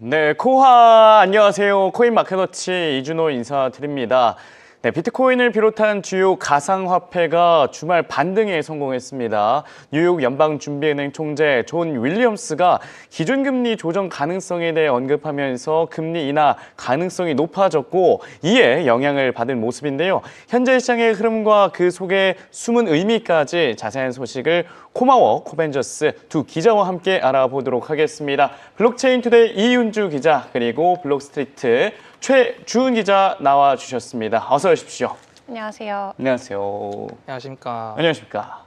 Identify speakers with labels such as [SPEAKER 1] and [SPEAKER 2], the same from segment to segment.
[SPEAKER 1] 네, 코하 안녕하세요. 코인 마켓워치 이준호 인사드립니다. 네, 비트코인을 비롯한 주요 가상화폐가 주말 반등에 성공했습니다. 뉴욕 연방준비은행 총재 존 윌리엄스가 기준금리 조정 가능성에 대해 언급하면서 금리 인하 가능성이 높아졌고 이에 영향을 받은 모습인데요. 현재 시장의 흐름과 그 속에 숨은 의미까지 자세한 소식을 코마워, 코벤저스 두 기자와 함께 알아보도록 하겠습니다. 블록체인 투데이 이윤주 기자 그리고 블록스트리트 최주은 기자 나와주셨습니다. 어서 오십시오.
[SPEAKER 2] 안녕하세요.
[SPEAKER 1] 안녕하세요.
[SPEAKER 3] 안녕하십니까.
[SPEAKER 1] 안녕하십니까.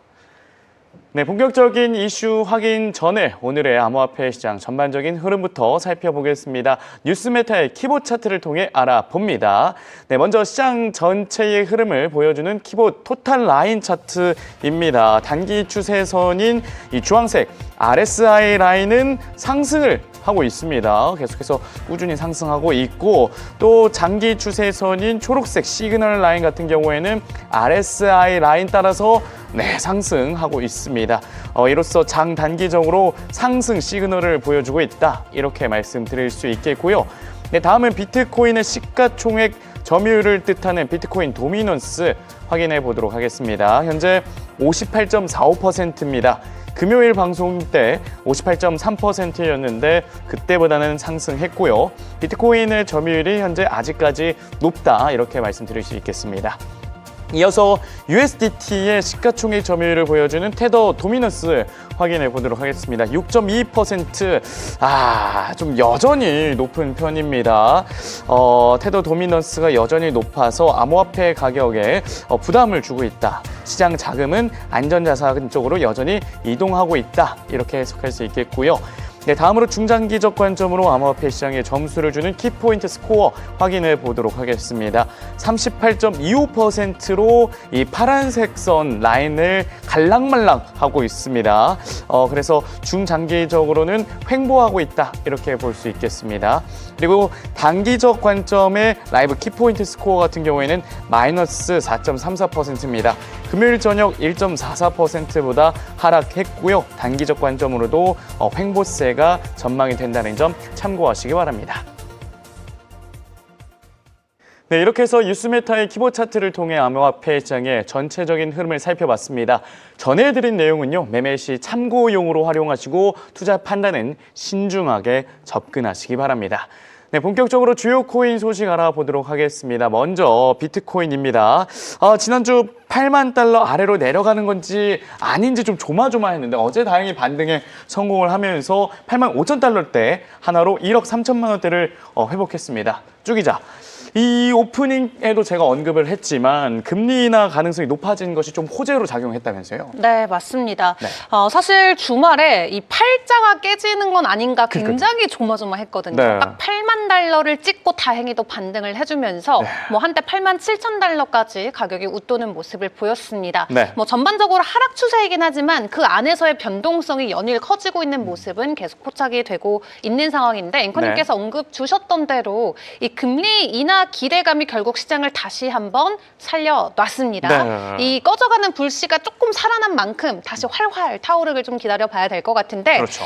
[SPEAKER 1] 네, 본격적인 이슈 확인 전에 오늘의 암호화폐 시장 전반적인 흐름부터 살펴보겠습니다. 뉴스메타의 키보드 차트를 통해 알아봅니다. 네, 먼저 시장 전체의 흐름을 보여주는 키보드 토탈 라인 차트입니다. 단기 추세선인 이 주황색 RSI 라인은 상승을 하고 있습니다. 계속해서 꾸준히 상승하고 있고 또 장기 추세선인 초록색 시그널 라인 같은 경우에는 RSI 라인 따라서 상승하고 있습니다. 이로써 장단기적으로 상승 시그널을 보여주고 있다. 이렇게 말씀드릴 수 있겠고요. 네, 다음은 비트코인의 시가총액 점유율을 뜻하는 비트코인 도미넌스 확인해 보도록 하겠습니다. 현재 58.45%입니다. 금요일 방송 때 58.3%였는데 그때보다는 상승했고요. 비트코인의 점유율이 현재 아직까지 높다 이렇게 말씀드릴 수 있겠습니다. 이어서 USDT의 시가총액 점유율을 보여주는 테더 도미넌스 확인해 보도록 하겠습니다. 6.2%, 좀 여전히 높은 편입니다. 테더 도미넌스가 여전히 높아서 암호화폐 가격에 부담을 주고 있다. 시장 자금은 안전자산 쪽으로 여전히 이동하고 있다. 이렇게 해석할 수 있겠고요. 네, 다음으로 중장기적 관점으로 암호화폐 시장에 점수를 주는 키포인트 스코어 확인해 보도록 하겠습니다. 38.25%로 이 파란색 선 라인을 갈랑말랑 하고 있습니다. 그래서 중장기적으로는 횡보하고 있다 이렇게 볼 수 있겠습니다. 그리고 단기적 관점의 라이브 키포인트 스코어 같은 경우에는 마이너스 4.34%입니다. 금요일 저녁 1.44%보다 하락했고요. 단기적 관점으로도 횡보세가 전망이 된다는 점 참고하시기 바랍니다. 네, 이렇게 해서 뉴스메타의 키보드 차트를 통해 암호화폐 시장의 전체적인 흐름을 살펴봤습니다. 전해드린 내용은요, 매매 시 참고용으로 활용하시고 투자 판단은 신중하게 접근하시기 바랍니다. 네, 본격적으로 주요 코인 소식 알아보도록 하겠습니다. 먼저 비트코인입니다. 지난주 8만 달러 아래로 내려가는 건지 아닌지 좀 조마조마했는데 어제 다행히 반등에 성공을 하면서 8만 5천 달러대 하나로 1억 3천만 원대를 회복했습니다. 주 기자. 이 오프닝에도 제가 언급을 했지만 금리 인하 가능성이 높아진 것이 좀 호재로 작용했다면서요?
[SPEAKER 2] 네, 맞습니다.
[SPEAKER 1] 네.
[SPEAKER 2] 사실 주말에 이 팔자가 깨지는 건 아닌가 굉장히 조마조마했거든요.
[SPEAKER 1] 네.
[SPEAKER 2] 딱 8만 달러를 찍고 다행히도 반등을 해주면서 한때 8만 7천 달러까지 가격이 웃도는 모습을 보였습니다.
[SPEAKER 1] 네.
[SPEAKER 2] 전반적으로 하락 추세이긴 하지만 그 안에서의 변동성이 연일 커지고 있는 모습은 계속 포착이 되고 있는 상황인데 앵커님께서 언급 주셨던 대로 이 금리 인하 기대감이 결국 시장을 다시 한번 살려놨습니다.
[SPEAKER 1] 네.
[SPEAKER 2] 이 꺼져가는 불씨가 조금 살아난 만큼 다시 활활 타오르길 좀 기다려봐야 될 것 같은데
[SPEAKER 1] 그렇죠.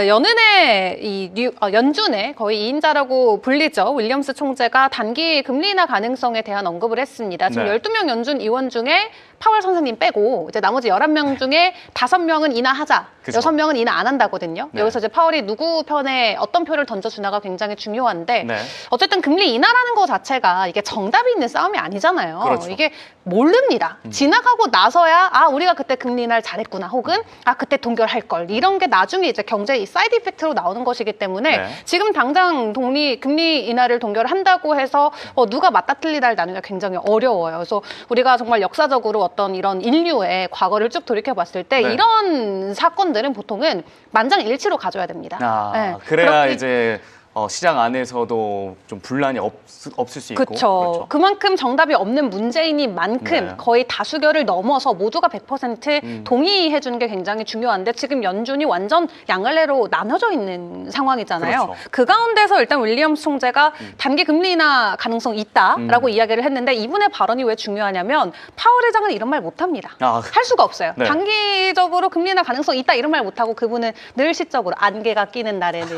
[SPEAKER 2] 연은의 연준의 거의 2인자라고 불리죠. 윌리엄스 총재가 단기 금리 인하 가능성에 대한 언급을 했습니다. 지금
[SPEAKER 1] 네.
[SPEAKER 2] 12명 연준 의원 중에 파월 선생님 빼고 이제 나머지 11명 중에 5명은 인하하자,
[SPEAKER 1] 그쵸.
[SPEAKER 2] 6명은 인하 안 한다거든요.
[SPEAKER 1] 네.
[SPEAKER 2] 여기서 이제 파월이 누구 편에 어떤 표를 던져주나가 굉장히 중요한데
[SPEAKER 1] 네.
[SPEAKER 2] 어쨌든 금리 인하라는 거 자체가 이게 정답이 있는 싸움이 아니잖아요.
[SPEAKER 1] 그렇죠.
[SPEAKER 2] 이게 모릅니다. 지나가고 나서야 우리가 그때 금리 인하를 잘했구나 혹은 그때 동결할 걸 이런 게 나중에 이제 경제의 사이드 이펙트로 나오는 것이기 때문에
[SPEAKER 1] 네.
[SPEAKER 2] 지금 당장 금리 인하를 동결한다고 해서 누가 맞다 틀리다를 나누기가 굉장히 어려워요. 그래서 우리가 정말 역사적으로 어떤 이런 인류의 과거를 쭉 돌이켜봤을 때
[SPEAKER 1] 네.
[SPEAKER 2] 이런 사건들은 보통은 만장일치로 가져야 됩니다. 네.
[SPEAKER 1] 그래야
[SPEAKER 2] 그렇기-
[SPEAKER 1] 이제 시장 안에서도 좀 분란이 없을 수 있고.
[SPEAKER 2] 그렇죠. 그만큼 정답이 없는 문제인인 만큼
[SPEAKER 1] 네.
[SPEAKER 2] 거의 다수결을 넘어서 모두가 100% 동의해 주는 게 굉장히 중요한데 지금 연준이 완전 양갈래로 나눠져 있는 상황이잖아요.
[SPEAKER 1] 그렇죠.
[SPEAKER 2] 그 가운데서 일단 윌리엄스 총재가 단기 금리 인하 가능성 있다라고 이야기를 했는데 이분의 발언이 왜 중요하냐면 파월 의장은 이런 말 못합니다. 할 수가 없어요.
[SPEAKER 1] 네.
[SPEAKER 2] 단기적으로 금리 인하 가능성 있다 이런 말 못하고 그분은 늘 시적으로 안개가 끼는 날에는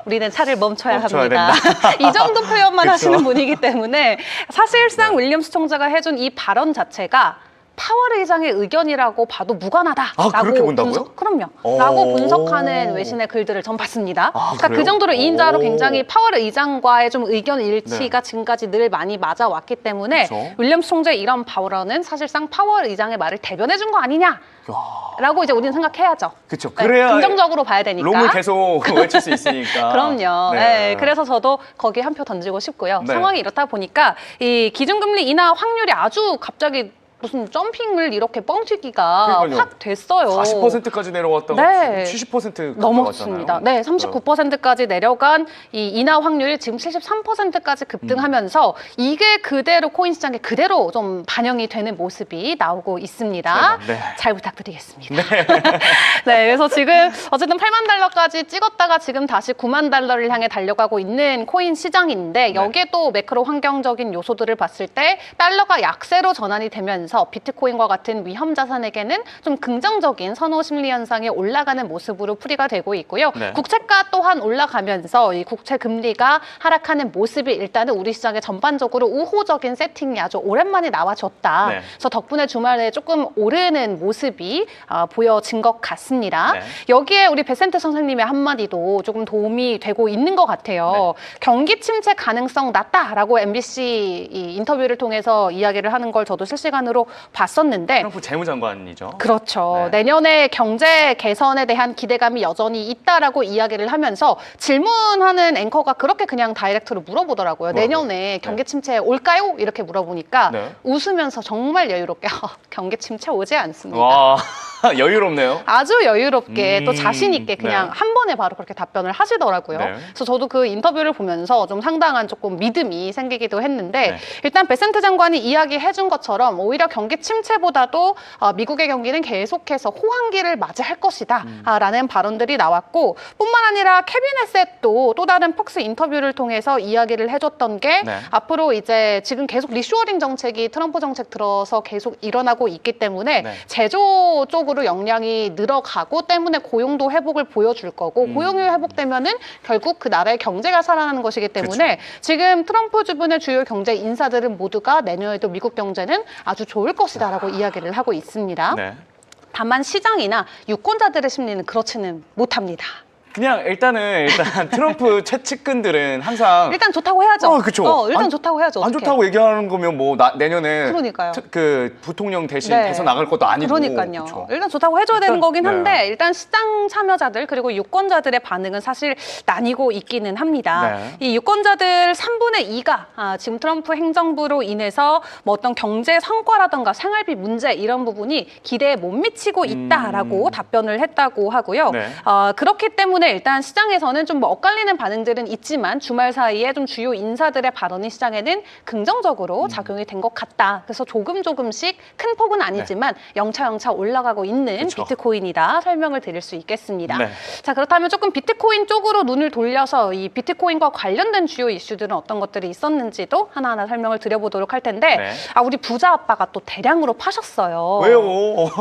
[SPEAKER 2] 우리는 차를 멈춰야
[SPEAKER 1] 멈춰야
[SPEAKER 2] 합니다. 이 정도 표현만
[SPEAKER 1] 그쵸?
[SPEAKER 2] 하시는 분이기 때문에 사실상 윌리엄스 총재가 해준 이 발언 자체가 파월 의장의 의견이라고 봐도 무관하다라고
[SPEAKER 1] 아, 그렇게 본다고요?
[SPEAKER 2] 그럼요.
[SPEAKER 1] 오.
[SPEAKER 2] 라고 분석하는 외신의 글들을 전 봤습니다. 그러니까
[SPEAKER 1] 그래요?
[SPEAKER 2] 그 정도로 이 인자로
[SPEAKER 1] 오.
[SPEAKER 2] 굉장히 파월 의장과의 좀 의견 일치가
[SPEAKER 1] 네.
[SPEAKER 2] 지금까지 늘 많이 맞아왔기 때문에
[SPEAKER 1] 그쵸.
[SPEAKER 2] 윌리엄스 총재의 이런 발언은 사실상 파월 의장의 말을 대변해 준 거 아니냐라고 이제 우리는 생각해야죠.
[SPEAKER 1] 그렇죠.
[SPEAKER 2] 네,
[SPEAKER 1] 그래야
[SPEAKER 2] 긍정적으로 봐야 되니까.
[SPEAKER 1] 롬을 계속 외칠 수 있으니까.
[SPEAKER 2] 그럼요. 네, 그래서 저도 거기에 한 표 던지고 싶고요.
[SPEAKER 1] 네.
[SPEAKER 2] 상황이 이렇다 보니까 이 기준금리 인하 확률이 아주 갑자기 무슨 점핑을 이렇게 뻥튀기가
[SPEAKER 1] 그러니까요.
[SPEAKER 2] 확 됐어요.
[SPEAKER 1] 40%까지 내려왔다가
[SPEAKER 2] 네.
[SPEAKER 1] 70%
[SPEAKER 2] 넘었습니다. 네, 39%까지 내려간 이 인하 확률이 지금 73%까지 급등하면서 이게 그대로 코인 시장에 그대로 좀 반영이 되는 모습이 나오고 있습니다.
[SPEAKER 1] 네.
[SPEAKER 2] 잘 부탁드리겠습니다. 네, 그래서 지금 어쨌든 8만 달러까지 찍었다가 지금 다시 9만 달러를 향해 달려가고 있는 코인 시장인데 여기에 또 매크로 환경적인 요소들을 봤을 때 달러가 약세로 전환이 되면서 비트코인과 같은 위험 자산에게는 좀 긍정적인 선호 심리 현상이 올라가는 모습으로 풀이가 되고 있고요.
[SPEAKER 1] 네.
[SPEAKER 2] 국채가 또한 올라가면서 이 국채 금리가 하락하는 모습이 일단은 우리 시장에 전반적으로 우호적인 세팅이 아주 오랜만에 나와줬다.
[SPEAKER 1] 네.
[SPEAKER 2] 그래서 덕분에 주말에 조금 오르는 모습이 보여진 것 같습니다.
[SPEAKER 1] 네.
[SPEAKER 2] 여기에 우리 베센트 선생님의 한마디도 조금 도움이 되고 있는 것 같아요. 경기 침체 가능성 낮다라고 MBC 이 인터뷰를 통해서 이야기를 하는 걸 저도 실시간으로 봤었는데
[SPEAKER 1] 트럼프 재무장관이죠.
[SPEAKER 2] 그렇죠.
[SPEAKER 1] 네.
[SPEAKER 2] 내년에 경제 개선에 대한 기대감이 여전히 있다라고 이야기를 하면서 질문하는 앵커가 그렇게 그냥 다이렉트로 물어보더라고요. 내년에 경기 침체 올까요? 이렇게 물어보니까
[SPEAKER 1] 네.
[SPEAKER 2] 웃으면서 정말 여유롭게 경기 침체 오지 않습니다.
[SPEAKER 1] 와, 여유롭네요.
[SPEAKER 2] 아주 여유롭게 또 자신 있게 그냥
[SPEAKER 1] 네.
[SPEAKER 2] 한 번에 바로 그렇게 답변을 하시더라고요.
[SPEAKER 1] 네.
[SPEAKER 2] 그래서 저도 그 인터뷰를 보면서 좀 상당한 조금 믿음이 생기기도 했는데
[SPEAKER 1] 네.
[SPEAKER 2] 일단 베센트 장관이 이야기해 준 것처럼 오히려 경기 침체보다도 미국의 경기는 계속해서 호황기를 맞이할 것이다 라는 발언들이 나왔고 뿐만 아니라 케빈 에셋도 또 다른 폭스 인터뷰를 통해서 이야기를 해줬던 게
[SPEAKER 1] 네.
[SPEAKER 2] 앞으로 이제 지금 계속 리쇼어링 정책이 트럼프 정책 들어서 계속 일어나고 있기 때문에
[SPEAKER 1] 네.
[SPEAKER 2] 제조 쪽으로 역량이 늘어가고 때문에 고용도 회복을 보여줄 거고 고용이 회복되면은 결국 그 나라의 경제가 살아나는 것이기 때문에 지금 트럼프 주변의 주요 경제 인사들은 모두가 내년에도 미국 경제는 아주 좋을 것이다라고 이야기를 하고 있습니다.
[SPEAKER 1] 네.
[SPEAKER 2] 다만 시장이나 유권자들의 심리는 그렇지는 못합니다.
[SPEAKER 1] 그냥 일단 트럼프 최측근들은 항상
[SPEAKER 2] 일단 좋다고 해야죠.
[SPEAKER 1] 그쵸.
[SPEAKER 2] 일단
[SPEAKER 1] 안-
[SPEAKER 2] 좋다고 해야죠.
[SPEAKER 1] 안
[SPEAKER 2] 어떡해.
[SPEAKER 1] 좋다고 얘기하는 거면 뭐 내년에
[SPEAKER 2] 그러니까요.
[SPEAKER 1] 그 부통령 대신
[SPEAKER 2] 네.
[SPEAKER 1] 해서 나갈 것도 아니고.
[SPEAKER 2] 그러니까요.
[SPEAKER 1] 그쵸.
[SPEAKER 2] 일단 좋다고 해줘야 되는
[SPEAKER 1] 일단,
[SPEAKER 2] 거긴
[SPEAKER 1] 네.
[SPEAKER 2] 한데 일단 시장 참여자들 그리고 유권자들의 반응은 사실 나뉘고 있기는 합니다.
[SPEAKER 1] 네.
[SPEAKER 2] 이 유권자들 3분의 2가 지금 트럼프 행정부로 인해서 뭐 어떤 경제 성과라든가 생활비 문제 이런 부분이 기대에 못 미치고 있다라고 답변을 했다고 하고요.
[SPEAKER 1] 네.
[SPEAKER 2] 그렇기 때문에 일단 시장에서는 좀 뭐 엇갈리는 반응들은 있지만 주말 사이에 좀 주요 인사들의 발언이 시장에는 긍정적으로 작용이 된 것 같다. 그래서 조금씩 큰 폭은 아니지만 영차 올라가고 있는
[SPEAKER 1] 그쵸.
[SPEAKER 2] 비트코인이다 설명을 드릴 수 있겠습니다.
[SPEAKER 1] 네.
[SPEAKER 2] 자 그렇다면 조금 비트코인 쪽으로 눈을 돌려서 이 비트코인과 관련된 주요 이슈들은 어떤 것들이 있었는지도 하나하나 설명을 드려보도록 할 텐데
[SPEAKER 1] 네.
[SPEAKER 2] 우리 부자 아빠가 또 대량으로 파셨어요.
[SPEAKER 1] 왜요?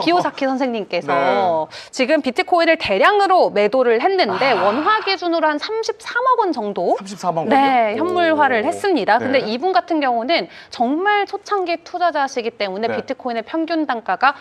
[SPEAKER 2] 기요사키 선생님께서
[SPEAKER 1] 네.
[SPEAKER 2] 지금 비트코인을 대량으로 매도를 했는데 원화 기준으로 한 33억 원 정도
[SPEAKER 1] 34만 원.
[SPEAKER 2] 네, 현물화를 했습니다. 근데
[SPEAKER 1] 네.
[SPEAKER 2] 이분 같은 경우는 정말 초창기 투자자시기 때문에
[SPEAKER 1] 네.
[SPEAKER 2] 비트코인의 평균 단가가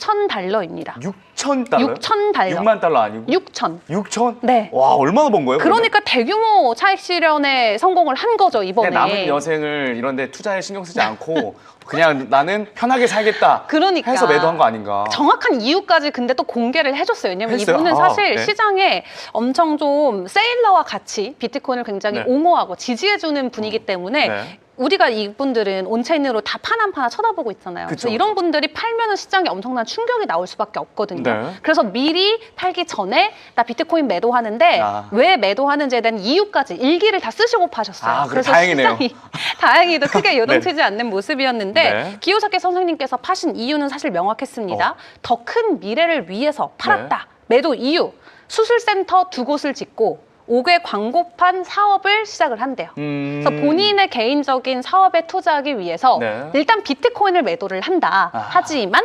[SPEAKER 2] 6,000달러입니다.
[SPEAKER 1] 6천 달러.
[SPEAKER 2] 6,000달러.
[SPEAKER 1] 6만 달러 아니고?
[SPEAKER 2] 6,000.
[SPEAKER 1] 6천?
[SPEAKER 2] 네.
[SPEAKER 1] 와, 얼마나 번 거예요?
[SPEAKER 2] 그러니까 대규모 차익 실현에 성공을 한 거죠, 이번에.
[SPEAKER 1] 그냥 남은 여생을 이런 데 투자에 신경 쓰지 않고 그냥 나는 편하게 살겠다
[SPEAKER 2] 그러니까.
[SPEAKER 1] 해서 매도한 거 아닌가.
[SPEAKER 2] 정확한 이유까지 근데 또 공개를 해줬어요. 왜냐면
[SPEAKER 1] 했어요?
[SPEAKER 2] 이분은 사실
[SPEAKER 1] 네.
[SPEAKER 2] 시장에 엄청 좀 세일러와 같이 비트코인을 굉장히
[SPEAKER 1] 네.
[SPEAKER 2] 옹호하고 지지해주는 분이기 때문에
[SPEAKER 1] 네.
[SPEAKER 2] 우리가 이분들은 온체인으로 다 판 한 판 쳐다보고 있잖아요.
[SPEAKER 1] 그쵸.
[SPEAKER 2] 그래서 이런 분들이 팔면은 시장에 엄청난 충격이 나올 수밖에 없거든요.
[SPEAKER 1] 네.
[SPEAKER 2] 그래서 미리 팔기 전에 나 비트코인 매도하는데 왜 매도하는지에 대한 이유까지 일기를 다 쓰시고 파셨어요.
[SPEAKER 1] 그래,
[SPEAKER 2] 그래서
[SPEAKER 1] 다행이네요.
[SPEAKER 2] 시장이 다행히도 크게 요동치지 않는 모습이었는데
[SPEAKER 1] 네.
[SPEAKER 2] 기요사키 선생님께서 파신 이유는 사실 명확했습니다. 더 큰 미래를 위해서 팔았다. 매도 이유, 수술센터 2곳을 짓고 5개 광고판 사업을 시작을 한대요. 그래서 본인의 개인적인 사업에 투자하기 위해서
[SPEAKER 1] 네.
[SPEAKER 2] 일단 비트코인을 매도를 한다. 하지만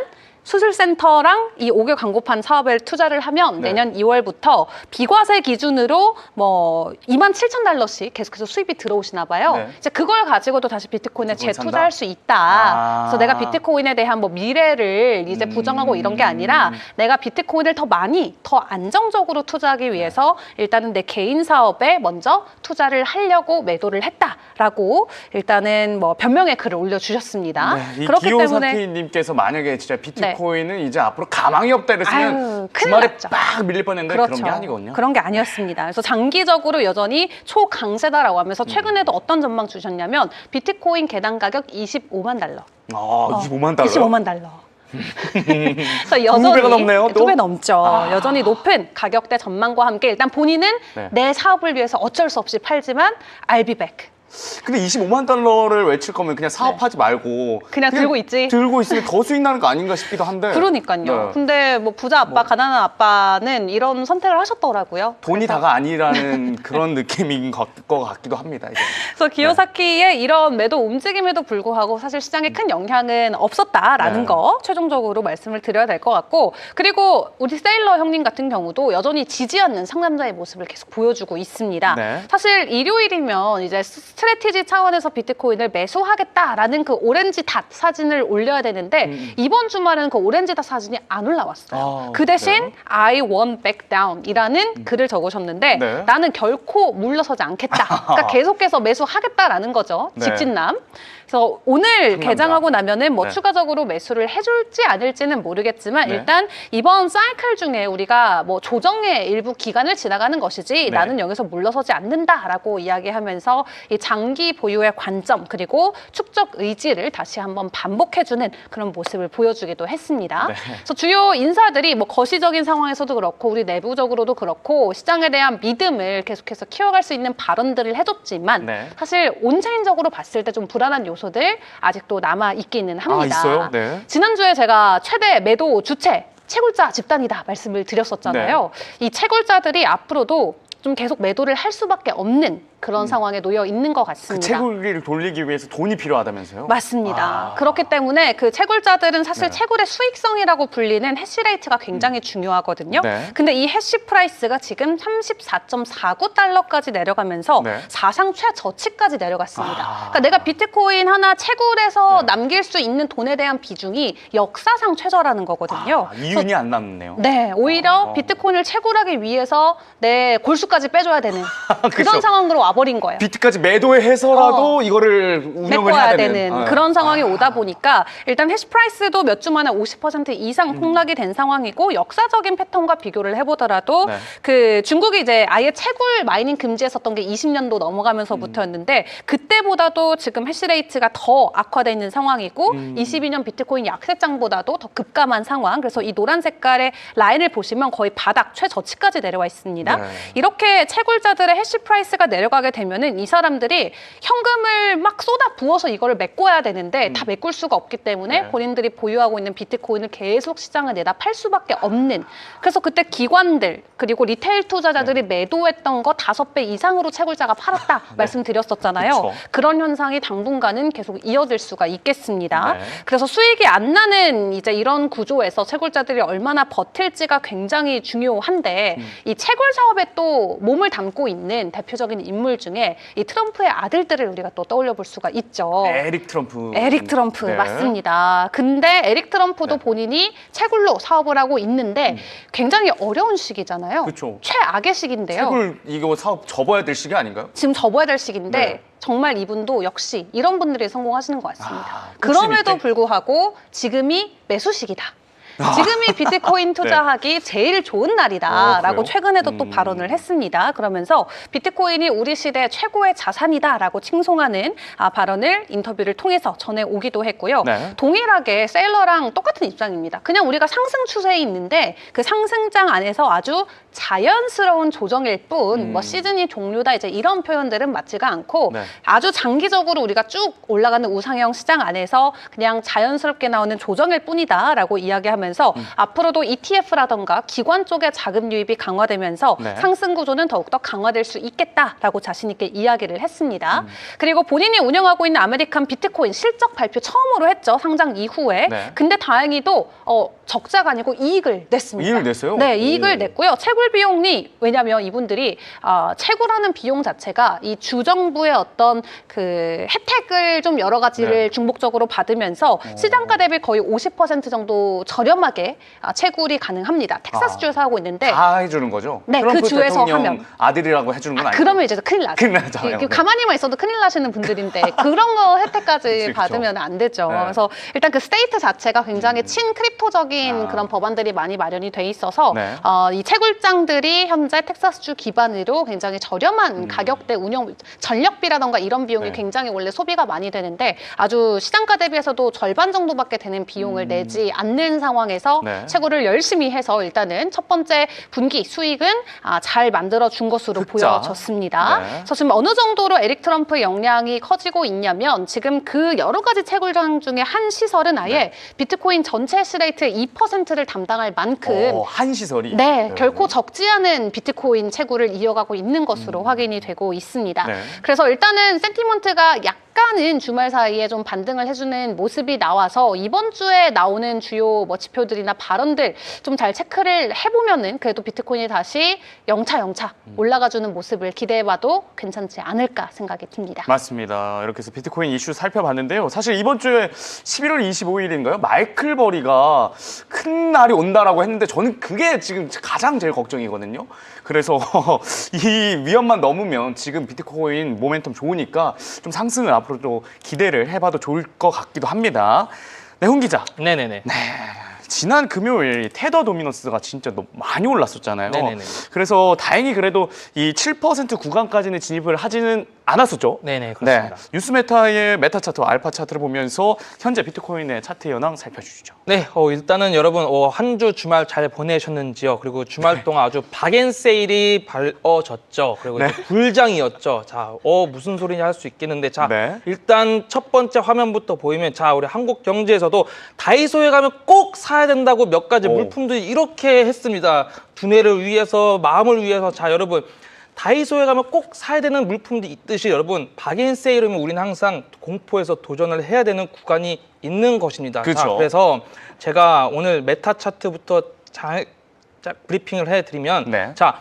[SPEAKER 2] 수술센터랑 이 5개 광고판 사업에 투자를 하면
[SPEAKER 1] 네.
[SPEAKER 2] 내년 2월부터 비과세 기준으로 뭐 27,000달러씩 계속해서 수입이 들어오시나 봐요.
[SPEAKER 1] 네.
[SPEAKER 2] 이제 그걸 가지고도 다시 비트코인에
[SPEAKER 1] 비트코인
[SPEAKER 2] 재투자할 수 있다.
[SPEAKER 1] 아.
[SPEAKER 2] 그래서 내가 비트코인에 대한 뭐 미래를 이제 부정하고 이런 게 아니라 내가 비트코인을 더 많이, 더 안정적으로 투자하기 위해서 일단은 내 개인 사업에 먼저 투자를 하려고 매도를 했다라고 일단은 뭐 변명의 글을 올려주셨습니다.
[SPEAKER 1] 네, 이
[SPEAKER 2] 그렇기 때문에
[SPEAKER 1] 기요사키님께서 만약에 진짜 비트코인은 이제 앞으로 가망이 없다
[SPEAKER 2] 아유,
[SPEAKER 1] 이랬으면
[SPEAKER 2] 큰일
[SPEAKER 1] 주말에
[SPEAKER 2] 났죠.
[SPEAKER 1] 빡 밀릴 뻔했는데
[SPEAKER 2] 그렇죠.
[SPEAKER 1] 그런 게 아니거든요.
[SPEAKER 2] 그런 게 아니었습니다. 그래서 장기적으로 여전히 초강세다라고 하면서 최근에도 어떤 전망 주셨냐면 비트코인 개당 가격 25만 달러.
[SPEAKER 1] 아, 25만 달러.
[SPEAKER 2] 25만 달러. 그래서
[SPEAKER 1] 두 배가 넘네요, 또?
[SPEAKER 2] 2배 넘죠. 여전히 높은 가격대 전망과 함께 일단 본인은
[SPEAKER 1] 네.
[SPEAKER 2] 내 사업을 위해서 어쩔 수 없이 팔지만 I'll be back.
[SPEAKER 1] 근데 25만 달러를 외칠 거면 그냥 사업하지 말고
[SPEAKER 2] 그냥 들고 있지.
[SPEAKER 1] 들고 있으면 더 수익 나는 거 아닌가 싶기도 한데.
[SPEAKER 2] 그러니까요.
[SPEAKER 1] 네.
[SPEAKER 2] 근데 뭐 부자 아빠, 가난한 아빠는 이런 선택을 하셨더라고요.
[SPEAKER 1] 돈이
[SPEAKER 2] 그래서
[SPEAKER 1] 다가 아니라는 그런 느낌인 것 같기도 합니다. 이제.
[SPEAKER 2] 그래서 기요사키의 이런 매도 움직임에도 불구하고 사실 시장에 큰 영향은 없었다라는
[SPEAKER 1] 네.
[SPEAKER 2] 거 최종적으로 말씀을 드려야 될 것 같고, 그리고 우리 세일러 형님 같은 경우도 여전히 지지 않는 상남자의 모습을 계속 보여주고 있습니다.
[SPEAKER 1] 네.
[SPEAKER 2] 사실 일요일이면 이제 스트래티지 차원에서 비트코인을 매수하겠다라는 그 오렌지 닷 사진을 올려야 되는데 이번 주말에는 그 오렌지 닷 사진이 안 올라왔어요.
[SPEAKER 1] 아,
[SPEAKER 2] 그 대신
[SPEAKER 1] 그래요?
[SPEAKER 2] I won't back down 이라는 글을 적으셨는데
[SPEAKER 1] 네.
[SPEAKER 2] 나는 결코 물러서지 않겠다. 그러니까 계속해서 매수하겠다라는 거죠.
[SPEAKER 1] 네.
[SPEAKER 2] 집진남. 그래서 오늘
[SPEAKER 1] 상남자.
[SPEAKER 2] 개장하고 나면은 뭐
[SPEAKER 1] 네.
[SPEAKER 2] 추가적으로 매수를 해줄지 않을지는 모르겠지만
[SPEAKER 1] 네.
[SPEAKER 2] 일단 이번 사이클 중에 우리가 뭐 조정의 일부 기간을 지나가는 것이지
[SPEAKER 1] 네.
[SPEAKER 2] 나는 여기서 물러서지 않는다라고 이야기하면서 이 장기 보유의 관점 그리고 축적 의지를 다시 한번 반복해주는 그런 모습을 보여주기도 했습니다.
[SPEAKER 1] 네.
[SPEAKER 2] 그래서 주요 인사들이 뭐 거시적인 상황에서도 그렇고 우리 내부적으로도 그렇고 시장에 대한 믿음을 계속해서 키워갈 수 있는 발언들을 해줬지만
[SPEAKER 1] 네.
[SPEAKER 2] 사실 온체인적으로 봤을 때 좀 불안한 요소들 아직도 남아 있기는 합니다.
[SPEAKER 1] 아, 있어요? 네.
[SPEAKER 2] 지난주에 제가 최대 매도 주체 채굴자 집단이다 말씀을 드렸었잖아요.
[SPEAKER 1] 네.
[SPEAKER 2] 이 채굴자들이 앞으로도 좀 계속 매도를 할 수밖에 없는 그런 상황에 놓여 있는 것
[SPEAKER 1] 그
[SPEAKER 2] 같습니다.
[SPEAKER 1] 채굴기를 돌리기 위해서 돈이 필요하다면서요?
[SPEAKER 2] 맞습니다.
[SPEAKER 1] 아.
[SPEAKER 2] 그렇기 때문에 그 채굴자들은 사실
[SPEAKER 1] 네.
[SPEAKER 2] 채굴의 수익성이라고 불리는 해시레이트가 굉장히 중요하거든요.
[SPEAKER 1] 네.
[SPEAKER 2] 근데 이 해시 프라이스가 지금 34.49달러까지 내려가면서
[SPEAKER 1] 네.
[SPEAKER 2] 사상 최저치까지 내려갔습니다.
[SPEAKER 1] 아.
[SPEAKER 2] 그러니까 내가 비트코인 하나 채굴해서
[SPEAKER 1] 네.
[SPEAKER 2] 남길 수 있는 돈에 대한 비중이 역사상 최저라는 거거든요.
[SPEAKER 1] 아, 이윤이 안 남네요.
[SPEAKER 2] 네, 오히려
[SPEAKER 1] 아.
[SPEAKER 2] 비트코인을 채굴하기 위해서 내 골수까지 빼줘야 되는 그런
[SPEAKER 1] 그쵸.
[SPEAKER 2] 상황으로 와버린 거예요.
[SPEAKER 1] 비트까지 매도해서라도 이거를 운영을 해야
[SPEAKER 2] 메꿔야
[SPEAKER 1] 되는
[SPEAKER 2] 되는
[SPEAKER 1] 어.
[SPEAKER 2] 그런 상황이 오다 보니까 일단 해시 프라이스도 몇 주 만에 50% 이상 폭락이 된 상황이고 역사적인 패턴과 비교를 해보더라도
[SPEAKER 1] 네.
[SPEAKER 2] 그 중국이 이제 아예 채굴 마이닝 금지했었던 게 20년도 넘어가면서부터였는데 그때보다도 지금 해시레이트가 더 악화돼 있는 상황이고 22년 비트코인 약세장보다도 더 급감한 상황. 그래서 이 노란 색깔의 라인을 보시면 거의 바닥 최저치까지 내려와 있습니다.
[SPEAKER 1] 네.
[SPEAKER 2] 이렇게 채굴자들의 해시 프라이스가 내려가게 되면은 이 사람들이 현금을 막 쏟아 부어서 이거를 메꿔야 되는데 다 메꿀 수가 없기 때문에
[SPEAKER 1] 네.
[SPEAKER 2] 본인들이 보유하고 있는 비트코인을 계속 시장에 내다 팔 수밖에 없는. 그래서 그때 기관들 그리고 리테일 투자자들이 매도했던 거 5배 이상으로 채굴자가 팔았다 말씀드렸었잖아요.
[SPEAKER 1] 그쵸.
[SPEAKER 2] 그런 현상이 당분간은 계속 이어질 수가 있겠습니다.
[SPEAKER 1] 네.
[SPEAKER 2] 그래서 수익이 안 나는 이제 이런 구조에서 채굴자들이 얼마나 버틸지가 굉장히 중요한데 이 채굴 사업에 또 몸을 담고 있는 대표적인 인물 중에 이 트럼프의 아들들을 우리가 또 떠올려 볼 수가 있죠.
[SPEAKER 1] 에릭 트럼프.
[SPEAKER 2] 에릭 트럼프
[SPEAKER 1] 네.
[SPEAKER 2] 맞습니다. 근데 에릭 트럼프도
[SPEAKER 1] 네.
[SPEAKER 2] 본인이 채굴로 사업을 하고 있는데 굉장히 어려운 시기잖아요.
[SPEAKER 1] 그쵸.
[SPEAKER 2] 최악의 시기인데요.
[SPEAKER 1] 채굴 이거 사업 접어야 될 시기 아닌가요?
[SPEAKER 2] 지금 접어야 될 시기인데
[SPEAKER 1] 네.
[SPEAKER 2] 정말 이분도 역시 이런 분들이 성공하시는 것 같습니다.
[SPEAKER 1] 아,
[SPEAKER 2] 그럼에도
[SPEAKER 1] 욕심 있게.
[SPEAKER 2] 불구하고 지금이 매수 시기다. 지금이 비트코인 투자하기 제일 좋은 날이다라고
[SPEAKER 1] 그래요?
[SPEAKER 2] 최근에도 또 발언을 했습니다. 그러면서 비트코인이 우리 시대 최고의 자산이다라고 칭송하는 발언을 인터뷰를 통해서 전해오기도 했고요.
[SPEAKER 1] 네.
[SPEAKER 2] 동일하게 세일러랑 똑같은 입장입니다. 그냥 우리가 상승 추세에 있는데 그 상승장 안에서 아주 자연스러운 조정일 뿐 뭐 시즌이 종료다 이제 이런 표현들은 맞지가 않고
[SPEAKER 1] 네.
[SPEAKER 2] 아주 장기적으로 우리가 쭉 올라가는 우상향 시장 안에서 그냥 자연스럽게 나오는 조정일 뿐이다라고 이야기하면서 보여주면서 앞으로도 ETF라던가 기관 쪽의 자금 유입이 강화되면서
[SPEAKER 1] 네.
[SPEAKER 2] 상승 구조는 더욱더 강화될 수 있겠다라고 자신 있게 이야기를 했습니다. 그리고 본인이 운영하고 있는 아메리칸 비트코인 실적 발표 처음으로 했죠. 상장 이후에.
[SPEAKER 1] 네.
[SPEAKER 2] 근데 다행히도 적자가 아니고 이익을 냈습니다.
[SPEAKER 1] 이익을 냈어요?
[SPEAKER 2] 네, 이익을 냈고요. 채굴 비용이 왜냐하면 이분들이 채굴하는 비용 자체가 이 주정부의 어떤 그 혜택을 좀 여러 가지를
[SPEAKER 1] 네.
[SPEAKER 2] 중복적으로 받으면서 시장가 대비 거의 50% 정도 저렴하게 채굴이 가능합니다. 텍사스주에서 하고 있는데
[SPEAKER 1] 다 해주는 거죠?
[SPEAKER 2] 네,
[SPEAKER 1] 트럼프
[SPEAKER 2] 그 주에서
[SPEAKER 1] 대통령
[SPEAKER 2] 하면.
[SPEAKER 1] 아들이라고 해주는 건 아니죠?
[SPEAKER 2] 그러면 이제 큰일 나죠.
[SPEAKER 1] 큰일 나죠.
[SPEAKER 2] 예,
[SPEAKER 1] 네.
[SPEAKER 2] 가만히만 있어도 큰일 나시는 분들인데 그런 거 혜택까지
[SPEAKER 1] 그쵸.
[SPEAKER 2] 받으면 안 되죠.
[SPEAKER 1] 네.
[SPEAKER 2] 그래서 일단 그 스테이트 자체가 굉장히 친크립토적인
[SPEAKER 1] 아.
[SPEAKER 2] 그런 법안들이 많이 마련이 돼 있어서
[SPEAKER 1] 네.
[SPEAKER 2] 이 채굴장들이 현재 텍사스주 기반으로 굉장히 저렴한 가격대 운영 전력비라던가 이런 비용이
[SPEAKER 1] 네.
[SPEAKER 2] 굉장히 원래 소비가 많이 되는데 아주 시장가 대비해서도 절반 정도밖에 되는 비용을 내지 않는 상황에서
[SPEAKER 1] 네.
[SPEAKER 2] 채굴을 열심히 해서 일단은 첫 번째 분기 수익은 잘 만들어 준 것으로
[SPEAKER 1] 흑자.
[SPEAKER 2] 보여졌습니다.
[SPEAKER 1] 네.
[SPEAKER 2] 그래서 지금 어느 정도로 에릭 트럼프의 역량이 커지고 있냐면 지금 그 여러 가지 채굴장 중에 한 시설은 아예
[SPEAKER 1] 네.
[SPEAKER 2] 비트코인 전체 해시레이트의 2%를 담당할 만큼
[SPEAKER 1] 한 시설이?
[SPEAKER 2] 네, 결코 적지 않은 비트코인 채굴을 이어가고 있는 것으로 확인이 되고 있습니다.
[SPEAKER 1] 네.
[SPEAKER 2] 그래서 일단은 센티먼트가 약간은 주말 사이에 좀 반등을 해주는 모습이 나와서 이번 주에 나오는 주요 지표들이나 발언들 좀 잘 체크를 해보면은 그래도 비트코인이 다시 영차 올라가주는 모습을 기대해봐도 괜찮지 않을까 생각이 듭니다.
[SPEAKER 1] 맞습니다. 이렇게 해서 비트코인 이슈 살펴봤는데요. 사실 이번 주에 11월 25일인가요? 마이클 버리가 큰 날이 온다라고 했는데 저는 그게 지금 가장 제일 걱정이거든요. 그래서 이 위험만 넘으면 지금 비트코인 모멘텀 좋으니까 좀 상승을 앞으로도 기대를 해봐도 좋을 것 같기도 합니다. 네, 훈 기자.
[SPEAKER 3] 네네네.
[SPEAKER 1] 지난 금요일 테더 도미너스가 진짜 너무 많이 올랐었잖아요.
[SPEAKER 3] 네네네.
[SPEAKER 1] 그래서 다행히 그래도 이 7% 구간까지는 진입을 하지는 않았었죠.
[SPEAKER 3] 네네, 그렇습니다.
[SPEAKER 1] 뉴스메타의 메타 차트, 알파 차트를 보면서 현재 비트코인의 차트 현황 살펴주시죠.
[SPEAKER 3] 네, 일단은 여러분 한 주 주말 잘 보내셨는지요? 그리고 주말 동안 아주 박앤세일이 벌어졌죠. 그리고 이제 불장이었죠. 자, 무슨 소리냐 할 수 있겠는데, 자,
[SPEAKER 1] 네.
[SPEAKER 3] 일단 첫 번째 화면부터 보이면, 자, 우리 한국 경제에서도 다이소에 가면 꼭 사야 된다고 몇 가지
[SPEAKER 1] 오.
[SPEAKER 3] 물품들이 이렇게 했습니다. 두뇌를 위해서, 마음을 위해서. 자, 여러분. 다이소에 가면 꼭 사야 되는 물품들이 있듯이 여러분 박앤세일이면 우리는 항상 공포에서 도전을 해야 되는 구간이 있는 것입니다.
[SPEAKER 1] 그쵸.
[SPEAKER 3] 자, 그래서 제가 오늘 메타 차트부터 잘 브리핑을 해드리면
[SPEAKER 1] 네.
[SPEAKER 3] 자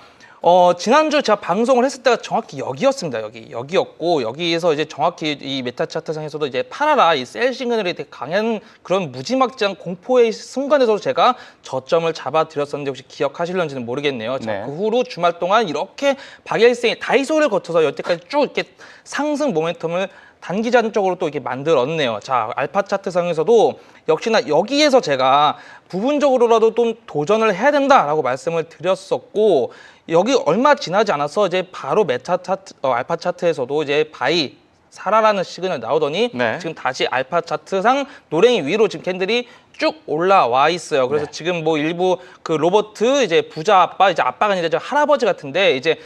[SPEAKER 3] 지난주 제가 방송을 했을 때가 정확히 여기였습니다. 여기였고 여기에서 이제 정확히 이 메타 차트상에서도 이제 팔아라 이 셀 시그널이 되게 강한 그런 무지막지한 공포의 순간에서도 제가 저점을 잡아드렸었는데 혹시 기억하실런지는 모르겠네요. 자,
[SPEAKER 1] 네.
[SPEAKER 3] 그 후로 주말 동안 이렇게 박일생이 다이소를 거쳐서 여태까지 쭉 이렇게 상승 모멘텀을 단기간적으로 또 이렇게 만들었네요. 자, 알파 차트상에서도 역시나 여기에서 제가 부분적으로라도 좀 도전을 해야 된다라고 말씀을 드렸었고 여기 얼마 지나지 않아서 이제 바로 메타 차트, 알파 차트에서도 이제 바이 사라라는 시그널 나오더니
[SPEAKER 1] 네.
[SPEAKER 3] 지금 다시 알파 차트상 노랭이 위로 지금 캔들이 쭉 올라와 있어요. 그래서
[SPEAKER 1] 네.
[SPEAKER 3] 지금 일부 그 로버트 이제 부자 아빠 이제 아빠가 아니라 저 할아버지 같은데 이제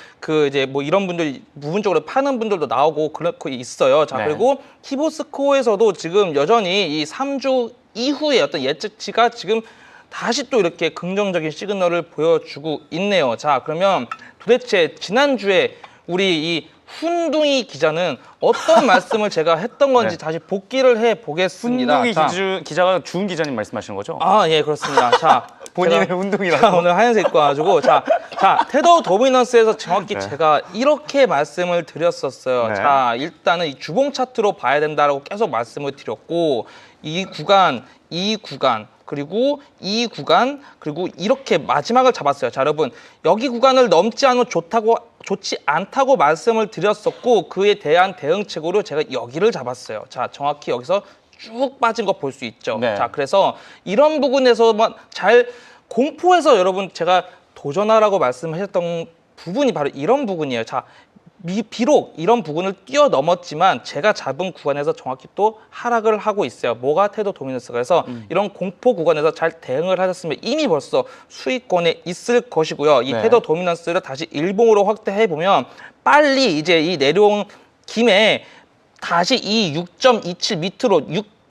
[SPEAKER 3] 이런 분들 부분적으로 파는 분들도 나오고 그렇고 있어요. 자,
[SPEAKER 1] 네.
[SPEAKER 3] 그리고 키보스코어에서도 지금 여전히 이 3주 이후의 어떤 예측치가 지금 다시 또 이렇게 긍정적인 시그널을 보여주고 있네요. 자, 그러면 도대체 지난주에 우리 이 훈둥이 기자는 어떤 말씀을 제가 했던 건지
[SPEAKER 1] 네.
[SPEAKER 3] 다시 복기를 해 보겠습니다.
[SPEAKER 1] 훈둥이 기자가 주은 기자님 말씀하시는 거죠?
[SPEAKER 3] 예, 그렇습니다. 자,
[SPEAKER 1] 본인의
[SPEAKER 3] 제가
[SPEAKER 1] 운동이라고.
[SPEAKER 3] 오늘 하얀색 입고 와가지고 자, 테더 도미넌스에서 정확히
[SPEAKER 1] 네.
[SPEAKER 3] 제가 이렇게 말씀을 드렸었어요.
[SPEAKER 1] 네.
[SPEAKER 3] 자, 일단은 이 주봉 차트로 봐야 된다라고 계속 말씀을 드렸고 이 구간 그리고 이 구간 그리고 이렇게 마지막을 잡았어요. 자, 여러분 여기 구간을 넘지 않으면 좋지 않다고 말씀을 드렸었고 그에 대한 대응책으로 제가 여기를 잡았어요. 자, 정확히 여기서 쭉 빠진 거 볼 수 있죠.
[SPEAKER 1] 네.
[SPEAKER 3] 자, 그래서 이런 부분에서만 잘 공포해서 여러분 제가 도전하라고 말씀하셨던 부분이 바로 이런 부분이에요. 자, 비록 이런 부분을 뛰어넘었지만 제가 잡은 구간에서 정확히 또 하락을 하고 있어요. 뭐가 테더 도미넌스가 그래서 이런 공포 구간에서 잘 대응을 하셨으면 이미 벌써 수익권에 있을 것이고요. 이
[SPEAKER 1] 네.
[SPEAKER 3] 테더 도미넌스를 다시 일봉으로 확대해 보면 빨리 이제 이 내려온 김에 다시 이 6.27 밑으로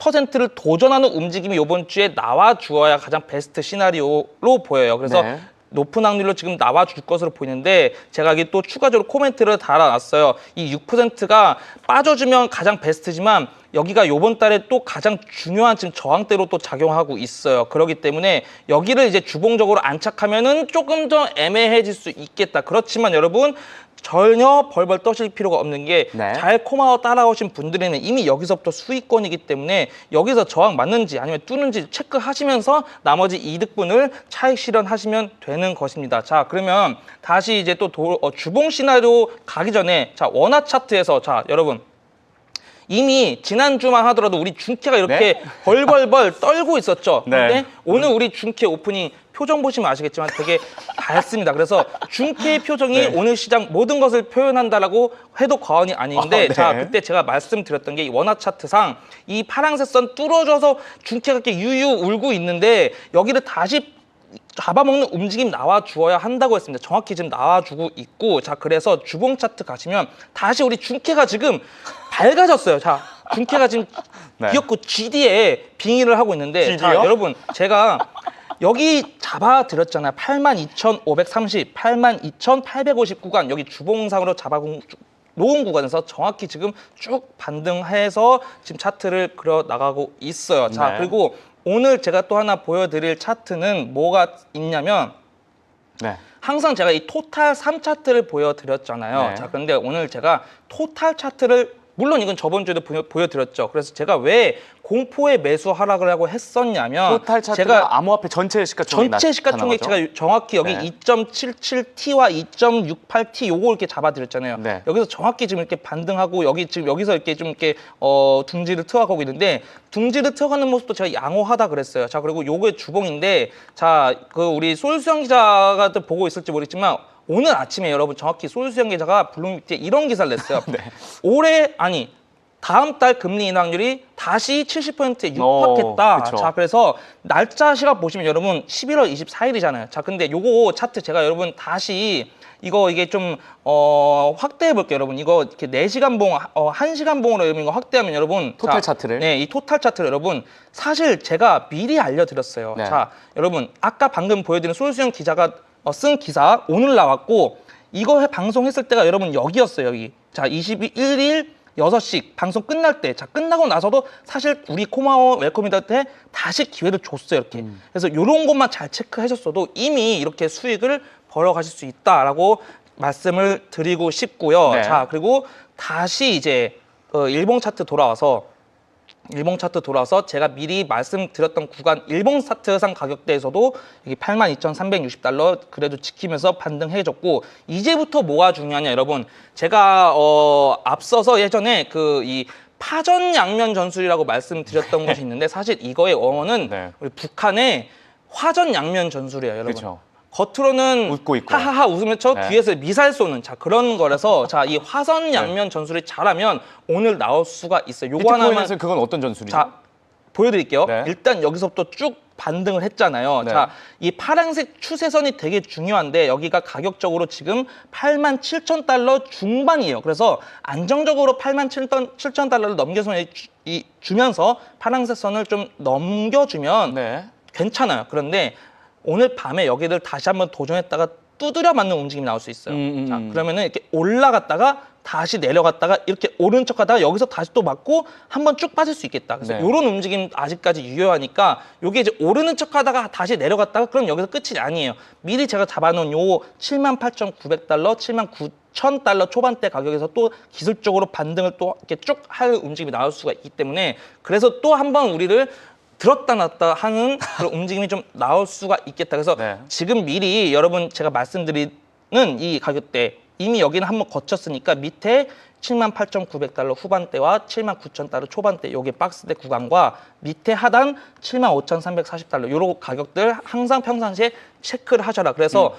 [SPEAKER 3] 10%를 도전하는 움직임이 이번 주에 나와 주어야 가장 베스트 시나리오로 보여요. 그래서
[SPEAKER 1] 네.
[SPEAKER 3] 높은 확률로 지금 나와줄 것으로 보이는데 제가 여기 또 추가적으로 코멘트를 달아놨어요. 이 6%가 빠져주면 가장 베스트지만 여기가 이번 달에 또 가장 중요한 지금 저항대로 또 작용하고 있어요. 그렇기 때문에 여기를 이제 주봉적으로 안착하면은 조금 더 애매해질 수 있겠다. 그렇지만 여러분 전혀 벌벌 떠실 필요가 없는 게
[SPEAKER 1] 네.
[SPEAKER 3] 잘 코마오 따라오신 분들에는 이미 여기서부터 수익권이기 때문에 여기서 저항 맞는지 아니면 뚫는지 체크하시면서 나머지 이득분을 차익 실현하시면 되는 것입니다. 자, 그러면 다시 이제 또 주봉 시나리오 가기 전에 자, 원화 차트에서 자, 여러분 이미 지난주만 하더라도 우리 중케가 이렇게 벌벌벌 떨고 있었죠.
[SPEAKER 1] 네.
[SPEAKER 3] 근데 오늘 우리 중케 오프닝 표정 보시면 아시겠지만 되게 밝습니다. 그래서 중케의 표정이
[SPEAKER 1] 네.
[SPEAKER 3] 오늘 시장 모든 것을 표현한다라고 해도 과언이 아닌데
[SPEAKER 1] 네.
[SPEAKER 3] 자, 그때 제가 말씀드렸던 게 이 원화 차트상 이 파란색 선 뚫어져서 중케가 이렇게 유유 울고 있는데 여기를 다시 잡아먹는 움직임 나와주어야 한다고 했습니다. 정확히 지금 나와주고 있고 자, 그래서 주봉 차트 가시면 다시 우리 중케가 지금 밝아졌어요. 자, 중케가 지금
[SPEAKER 1] 네.
[SPEAKER 3] 귀엽고 GD에 빙의를 하고 있는데 자,
[SPEAKER 1] GD 요?
[SPEAKER 3] 여러분 제가 여기 잡아드렸잖아요. 82,530, 82,850 구간 여기 주봉상으로 놓은 구간에서 정확히 지금 쭉 반등해서 지금 차트를 그려 나가고 있어요. 자,
[SPEAKER 1] 네.
[SPEAKER 3] 그리고 오늘 제가 또 하나 보여드릴 차트는 뭐가 있냐면
[SPEAKER 1] 네.
[SPEAKER 3] 항상 제가 이 토탈 3차트를 보여드렸잖아요.
[SPEAKER 1] 네.
[SPEAKER 3] 자, 그런데 오늘 제가 토탈 차트를 물론 이건 저번 주에도 보여드렸죠. 그래서 제가 왜 공포의 매수 하락을 하고 했었냐면
[SPEAKER 1] 토탈 차트가
[SPEAKER 3] 제가
[SPEAKER 1] 암호화폐 전체 시가총액
[SPEAKER 3] 전체 시가총액 제가 정확히 여기
[SPEAKER 1] 네.
[SPEAKER 3] 2.77T와 2.68T 요거 이렇게 잡아드렸잖아요.
[SPEAKER 1] 네.
[SPEAKER 3] 여기서 정확히 지금 이렇게 반등하고 여기 지금 여기서 이렇게 좀 이렇게 둥지를 트어가고 있는데 둥지를 트어가는 모습도 제가 양호하다 그랬어요. 자, 그리고 요게 주봉인데 자, 그 우리 솔수영 기자가 또 보고 있을지 모르겠지만 오늘 아침에 여러분 정확히 솔수영 기자가 블룸비트에 이런 기사를 냈어요.
[SPEAKER 1] 네.
[SPEAKER 3] 다음 달 금리 인하 확률이 다시 70%에 육박했다.
[SPEAKER 1] 그쵸.
[SPEAKER 3] 자, 그래서 날짜 시각 보시면 여러분 11월 24일이잖아요. 자, 근데 요거 차트 제가 여러분 다시 이게 좀 확대해 볼게요, 여러분. 이거 이렇게 4시간 봉, 1시간 봉으로 여러분 이거 확대하면 여러분
[SPEAKER 1] 토탈
[SPEAKER 3] 자,
[SPEAKER 1] 차트를?
[SPEAKER 3] 네, 이 토탈 차트를 여러분 사실 제가 미리 알려드렸어요.
[SPEAKER 1] 네.
[SPEAKER 3] 자, 여러분 아까 방금 보여드린 솔수영 기자가 쓴 기사 오늘 나왔고 이거 방송했을 때가 여러분 여기였어요, 여기. 자, 21일 6시 방송 끝날 때, 자, 끝나고 나서도 사실 우리 코마오 웰컴이한테 다시 기회를 줬어요, 이렇게. 그래서 이런 것만 잘 체크하셨어도 이미 이렇게 수익을 벌어가실 수 있다라고 말씀을 드리고 싶고요.
[SPEAKER 1] 네.
[SPEAKER 3] 자, 그리고 다시 이제 일봉 차트 돌아와서 제가 미리 말씀드렸던 구간 일봉 차트상 가격대에서도 여기 82,360달러 그래도 지키면서 반등해줬고 이제부터 뭐가 중요하냐 여러분 제가 앞서서 예전에 이 파전 양면 전술이라고 말씀드렸던 것이 있는데 사실 이거의 원어는
[SPEAKER 1] 네.
[SPEAKER 3] 우리 북한의 화전 양면 전술이에요 여러분.
[SPEAKER 1] 그쵸.
[SPEAKER 3] 겉으로는
[SPEAKER 1] 웃고 있고.
[SPEAKER 3] 하하하 웃으면서
[SPEAKER 1] 네.
[SPEAKER 3] 뒤에서 미사일 쏘는 자 그런 거라서 자 이 화선 양면 전술이 잘하면 오늘 나올 수가 있어요. 요거 하나만
[SPEAKER 1] 비트코인에서 그건 어떤 전술이죠?
[SPEAKER 3] 자 보여드릴게요.
[SPEAKER 1] 네.
[SPEAKER 3] 일단 여기서부터 쭉 반등을 했잖아요.
[SPEAKER 1] 네.
[SPEAKER 3] 자, 이 파란색 추세선이 되게 중요한데 여기가 가격적으로 지금 87,000달러 중반이에요. 그래서 안정적으로 87,000달러를 주면서 파란색 선을 좀 넘겨주면
[SPEAKER 1] 네.
[SPEAKER 3] 괜찮아요. 그런데 오늘 밤에 여기를 다시 한번 도전했다가 두드려 맞는 움직임이 나올 수 있어요. 자, 그러면은 이렇게 올라갔다가 다시 내려갔다가 이렇게 오른 척하다가 여기서 다시 또 맞고 한번 쭉 빠질 수 있겠다. 그래서
[SPEAKER 1] 네.
[SPEAKER 3] 이런 움직임 아직까지 유효하니까 요게 이제 오르는 척하다가 다시 내려갔다가 그럼 여기서 끝이 아니에요. 미리 제가 잡아놓은 요 78,900달러, 79,000달러 초반대 가격에서 또 기술적으로 반등을 또 이렇게 쭉 할 움직임이 나올 수가 있기 때문에 그래서 또 한번 우리를 들었다 놨다 하는 그런 움직임이 좀 나올 수가 있겠다. 그래서
[SPEAKER 1] 네.
[SPEAKER 3] 지금 미리 여러분 제가 말씀드리는 이 가격대 이미 여기는 한번 거쳤으니까 밑에 78,900달러 후반대와 79,000달러 초반대 요게 박스대 구간과 밑에 하단 75,340달러 요런 가격들 항상 평상시에 체크를 하셔라. 그래서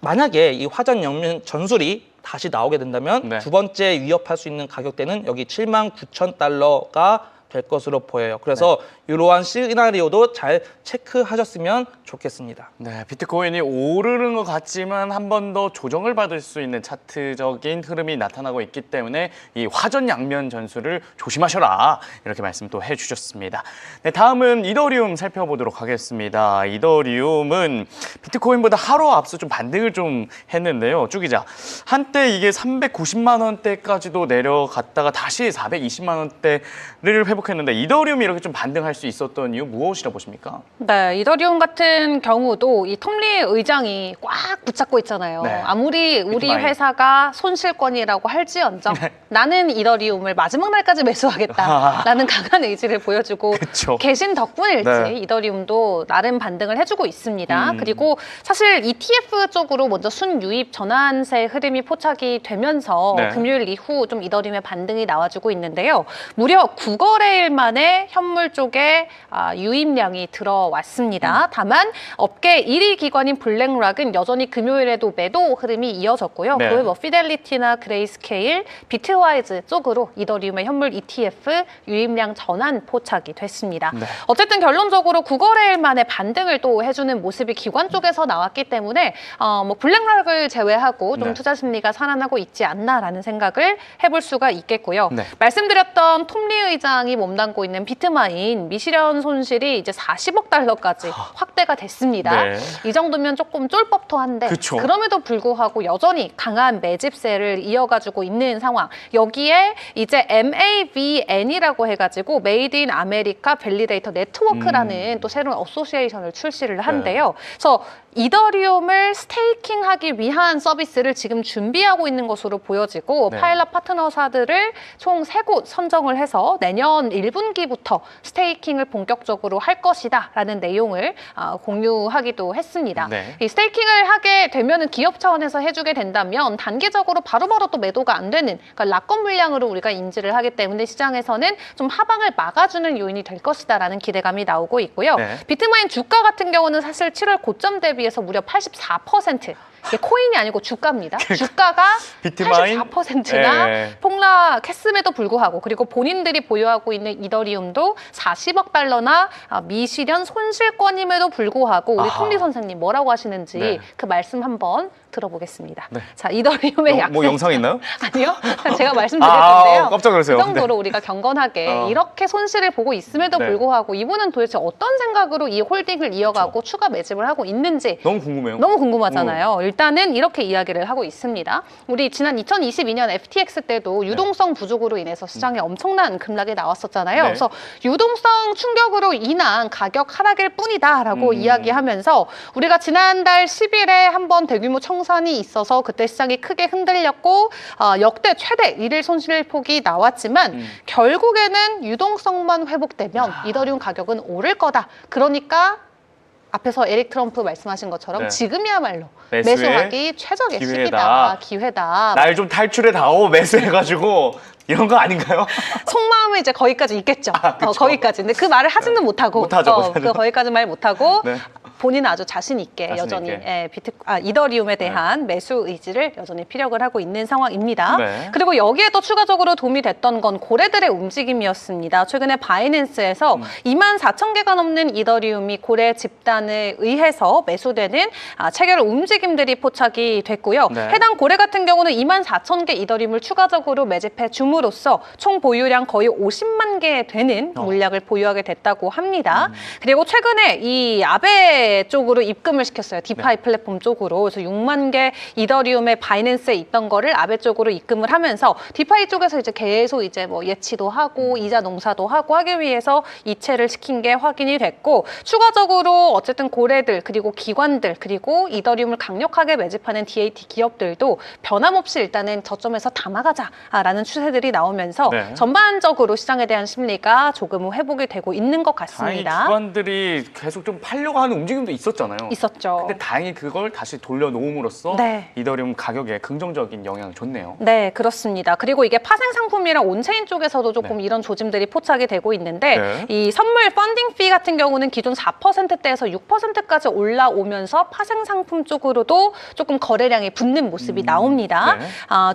[SPEAKER 3] 만약에 이 화전 양면 전술이 다시 나오게 된다면
[SPEAKER 1] 네.
[SPEAKER 3] 두 번째 위협할 수 있는 가격대는 여기 79,000달러가 될 것으로 보여요. 그래서 이러한 시나리오도 잘 체크하셨으면 좋겠습니다.
[SPEAKER 1] 네, 비트코인이 오르는 것 같지만 한 번 더 조정을 받을 수 있는 차트적인 흐름이 나타나고 있기 때문에 이 화전양면 전술을 조심하셔라 이렇게 말씀 또 해주셨습니다. 네, 다음은 이더리움 살펴보도록 하겠습니다. 이더리움은 비트코인보다 하루 앞서 좀 반등을 좀 했는데요. 쭈기자, 한때 이게 390만 원대까지도 내려갔다가 다시 420만 원대를 회복했는데 이더리움이 이렇게 좀 반등할 수 있었던 이유 무엇이라 보십니까?
[SPEAKER 2] 네, 이더리움 같은 경우도 이 톰리 의장이 꽉 붙잡고 있잖아요.
[SPEAKER 1] 네.
[SPEAKER 2] 아무리 우리
[SPEAKER 1] 비트마인.
[SPEAKER 2] 회사가 손실권이라고 할지언정 나는 이더리움을 마지막 날까지 매수하겠다라는 강한 의지를 보여주고
[SPEAKER 1] 그쵸.
[SPEAKER 2] 계신 덕분일지
[SPEAKER 1] 네.
[SPEAKER 2] 이더리움도 나름 반등을 해주고 있습니다. 그리고 사실 ETF 쪽으로 먼저 순유입 전환세 흐름이 포착이 되면서
[SPEAKER 1] 네.
[SPEAKER 2] 금요일 이후 좀 이더리움의 반등이 나와주고 있는데요. 무려 9거래일 만에 현물 쪽에 유입량이 들어왔습니다. 다만 업계 1위 기관인 블랙락은 여전히 금요일에도 매도 흐름이 이어졌고요.
[SPEAKER 1] 네.
[SPEAKER 2] 그 외 뭐 피델리티나 그레이스케일, 비트와이즈 쪽으로 이더리움의 현물 ETF 유입량 전환 포착이 됐습니다.
[SPEAKER 1] 네.
[SPEAKER 2] 어쨌든 결론적으로 9거래일 만에 반등을 또 해주는 모습이 기관 쪽에서 나왔기 때문에 뭐 블랙락을 제외하고 좀
[SPEAKER 1] 네.
[SPEAKER 2] 투자 심리가 살아나고 있지 않나라는 생각을 해볼 수가 있겠고요.
[SPEAKER 1] 네.
[SPEAKER 2] 말씀드렸던 톰리 의장이 몸담고 있는 비트마인 미실현 손실이 이제 40억 달러까지 확대가 됐습니다.
[SPEAKER 1] 네.
[SPEAKER 2] 이 정도면 조금 쫄법도 한데
[SPEAKER 1] 그쵸.
[SPEAKER 2] 그럼에도 불구하고 여전히 강한 매집세를 이어가지고 있는 상황. 여기에 이제 MAVN이라고 해가지고 메이드 인 아메리카 밸리데이터 네트워크라는 또 새로운 어소시에이션을 출시를 한대요. 그래서 이더리움을 스테이킹하기 위한 서비스를 지금 준비하고 있는 것으로 보여지고
[SPEAKER 1] 네.
[SPEAKER 2] 파일럿 파트너사들을 총 3곳 선정을 해서 내년 1분기부터 스테이킹을 본격적으로 할 것이다 라는 내용을 공유하기도 했습니다.
[SPEAKER 1] 네.
[SPEAKER 2] 이 스테이킹을 하게 되면은 기업 차원에서 해주게 된다면 단기적으로 바로바로 또 매도가 안 되는 그러니까 락건 물량으로 우리가 인지를 하기 때문에 시장에서는 좀 하방을 막아주는 요인이 될 것이다라는 기대감이 나오고 있고요.
[SPEAKER 1] 네.
[SPEAKER 2] 비트마인 주가 같은 경우는 사실 7월 고점 대비해서 무려 84%. 이게 코인이 아니고 주가입니다. 주가가
[SPEAKER 1] 비트마인?
[SPEAKER 2] 84%나
[SPEAKER 1] 예.
[SPEAKER 2] 폭락했음에도 불구하고 그리고 본인들이 보유하고 있는 이더리움도 40억 달러나 미실현 손실권임에도 불구하고 우리
[SPEAKER 1] 아하.
[SPEAKER 2] 톰리 선생님 뭐라고 하시는지
[SPEAKER 1] 네.
[SPEAKER 2] 그 말씀 한번 들어보겠습니다.
[SPEAKER 1] 네.
[SPEAKER 2] 자, 이더리움의 약세.
[SPEAKER 1] 뭐 영상 있나요?
[SPEAKER 2] 아니요. 제가 말씀드릴 건데요.
[SPEAKER 1] 깜짝 놀랐어요.
[SPEAKER 2] 그 정도로 우리가 경건하게 이렇게 손실을 보고 있음에도
[SPEAKER 1] 네.
[SPEAKER 2] 불구하고 이분은 도대체 어떤 생각으로 이 홀딩을 이어가고 추가 매집을 하고 있는지
[SPEAKER 1] 너무 궁금해요.
[SPEAKER 2] 너무 궁금하잖아요. 일단은 이렇게 이야기를 하고 있습니다. 우리 지난 2022년 FTX 때도 유동성 부족으로 인해서 시장에 엄청난 급락이 나왔었잖아요.
[SPEAKER 1] 네.
[SPEAKER 2] 그래서 유동성 충격으로 인한 가격 하락일 뿐이다라고 이야기하면서 우리가 지난달 10일에 한번 대규모 청산이 있어서 그때 시장이 크게 흔들렸고 역대 최대 일일 손실폭이 나왔지만 결국에는 유동성만 회복되면 이더리움 가격은 오를 거다. 그러니까 앞에서 에릭 트럼프 말씀하신 것처럼
[SPEAKER 1] 네.
[SPEAKER 2] 지금이야말로
[SPEAKER 1] 매수의
[SPEAKER 2] 매수하기 최적의
[SPEAKER 1] 기회다.
[SPEAKER 2] 기회다.
[SPEAKER 1] 날 좀 탈출해 다오 매수해가지고 이런 거 아닌가요?
[SPEAKER 2] 속마음은 이제 거기까지 있겠죠.
[SPEAKER 1] 그쵸.
[SPEAKER 2] 거기까지. 근데 그 말을 하지는 못하고,
[SPEAKER 1] 못하죠.
[SPEAKER 2] 그 거기까지 말 못하고
[SPEAKER 1] 네.
[SPEAKER 2] 본인은 아주 자신 있게
[SPEAKER 1] 자신
[SPEAKER 2] 여전히
[SPEAKER 1] 있게.
[SPEAKER 2] 이더리움에 대한 매수 의지를 여전히 피력을 하고 있는 상황입니다.
[SPEAKER 1] 네.
[SPEAKER 2] 그리고 여기에 또 추가적으로 도움이 됐던 건 고래들의 움직임이었습니다. 최근에 바이낸스에서 24,000개가 넘는 이더리움이 고래 집단에 의해서 매수되는 체결 움직임들이 포착이 됐고요.
[SPEAKER 1] 네.
[SPEAKER 2] 해당 고래 같은 경우는 24,000개 이더리움을 추가적으로 매집해 줌으로써 총 보유량 거의 50만 개 되는 물량을 보유하게 됐다고 합니다. 그리고 최근에 이 아베 쪽으로 입금을 시켰어요. 디파이 플랫폼 쪽으로. 그래서 6만 개 이더리움의 바이낸스에 있던 거를 아베 쪽으로 입금을 하면서 디파이 쪽에서 이제 계속 이제 뭐 예치도 하고 이자 농사도 하고 하기 위해서 이체를 시킨 게 확인이 됐고 추가적으로 어쨌든 고래들 그리고 기관들 그리고 이더리움을 강력하게 매집하는 DAT 기업들도 변함없이 일단은 저점에서 담아가자라는 추세들이 나오면서
[SPEAKER 1] 네.
[SPEAKER 2] 전반적으로 시장에 대한 심리가 조금 회복이 되고 있는 것
[SPEAKER 1] 다행히
[SPEAKER 2] 같습니다.
[SPEAKER 1] 기관들이 계속 좀 팔려고 하는 움직임 움직임도 있었잖아요.
[SPEAKER 2] 있었죠.
[SPEAKER 1] 근데 다행히 그걸 다시 돌려놓음으로써
[SPEAKER 2] 네.
[SPEAKER 1] 이더리움 가격에 긍정적인 영향을 줬네요.
[SPEAKER 2] 네, 그렇습니다. 그리고 이게 파생 상품이랑 온체인 쪽에서도 조금 이런 조짐들이 포착이 되고 있는데
[SPEAKER 1] 네.
[SPEAKER 2] 이 선물 펀딩 피 같은 경우는 기존 4%대에서 6%까지 올라오면서 파생 상품 쪽으로도 조금 거래량이 붙는 모습이 나옵니다.
[SPEAKER 1] 네.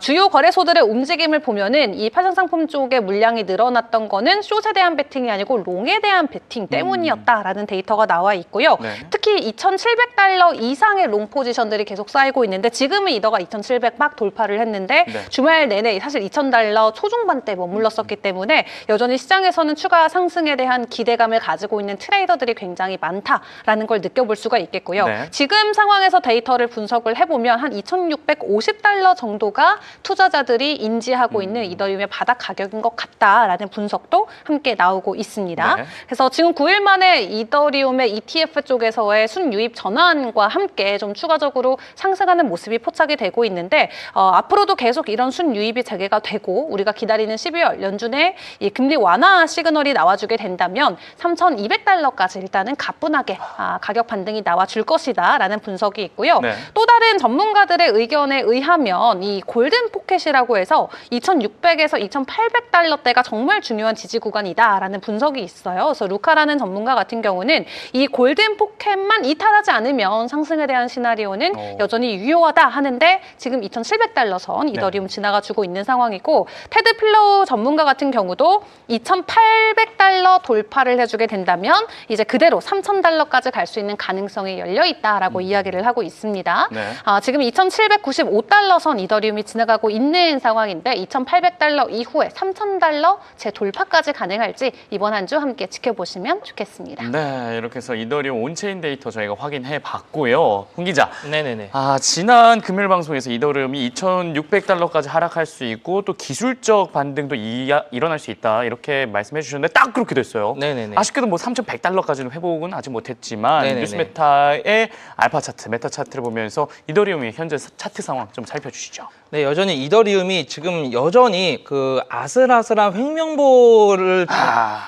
[SPEAKER 2] 주요 거래소들의 움직임을 보면은 이 파생 상품 쪽의 물량이 늘어났던 거는 숏에 대한 베팅이 아니고 롱에 대한 베팅 때문이었다라는 데이터가 나와 있고요.
[SPEAKER 1] 네.
[SPEAKER 2] 특히 2,700달러 이상의 롱 포지션들이 계속 쌓이고 있는데 지금은 이더가 2,700 막 돌파를 했는데
[SPEAKER 1] 네.
[SPEAKER 2] 주말 내내 사실 2,000달러 초중반대 머물렀었기 때문에 여전히 시장에서는 추가 상승에 대한 기대감을 가지고 있는 트레이더들이 굉장히 많다라는 걸 느껴볼 수가 있겠고요.
[SPEAKER 1] 네.
[SPEAKER 2] 지금 상황에서 데이터를 분석을 해보면 한 2,650달러 정도가 투자자들이 인지하고 있는 이더리움의 바닥 가격인 것 같다라는 분석도 함께 나오고 있습니다.
[SPEAKER 1] 네.
[SPEAKER 2] 그래서 지금 9일 만에 이더리움의 ETF 쪽에서의 순유입 전환과 함께 좀 추가적으로 상승하는 모습이 포착이 되고 있는데 앞으로도 계속 이런 순유입이 재개가 되고 우리가 기다리는 12월 연준에 이 금리 완화 시그널이 나와주게 된다면 3,200달러까지 일단은 가뿐하게 가격 반등이 나와줄 것이다라는 분석이 있고요.
[SPEAKER 1] 네.
[SPEAKER 2] 또 다른 전문가들의 의견에 의하면 이 골든 포켓이라고 해서 2,600에서 2,800달러대가 정말 중요한 지지 구간이다라는 분석이 있어요. 그래서 루카라는 전문가 같은 경우는 이 골든 포켓만 이탈하지 않으면 상승에 대한 시나리오는 여전히 유효하다 하는데 지금 2,700달러 선 이더리움 지나가주고 있는 상황이고 테드 필로우 전문가 같은 경우도 2,800달러 돌파를 해주게 된다면 이제 그대로 3,000달러까지 갈 수 있는 가능성이 열려 있다라고 이야기를 하고 있습니다.
[SPEAKER 1] 네.
[SPEAKER 2] 지금 2,795달러 선 이더리움이 지나가고 있는 상황인데 2,800달러 이후에 3,000달러 재돌파까지 가능할지 이번 한 주 함께 지켜보시면 좋겠습니다.
[SPEAKER 1] 네, 이렇게 해서 이더리움 온체인 데이터 저희가 확인해 봤고요. 홍 기자.
[SPEAKER 3] 네네네.
[SPEAKER 1] 지난 금요일 방송에서 이더리움이 2,600달러까지 하락할 수 있고 또 기술적 반등도 일어날 수 있다 이렇게 말씀해 주셨는데 딱 그렇게 됐어요.
[SPEAKER 3] 네네네.
[SPEAKER 1] 아쉽게도 뭐 3,100달러까지는 회복은 아직 못했지만
[SPEAKER 3] 네네네.
[SPEAKER 1] 뉴스메타의 알파 차트, 메타 차트를 보면서 이더리움의 현재 차트 상황 좀 살펴주시죠.
[SPEAKER 3] 네, 여전히 이더리움이 지금 여전히 그 아슬아슬한 횡령보를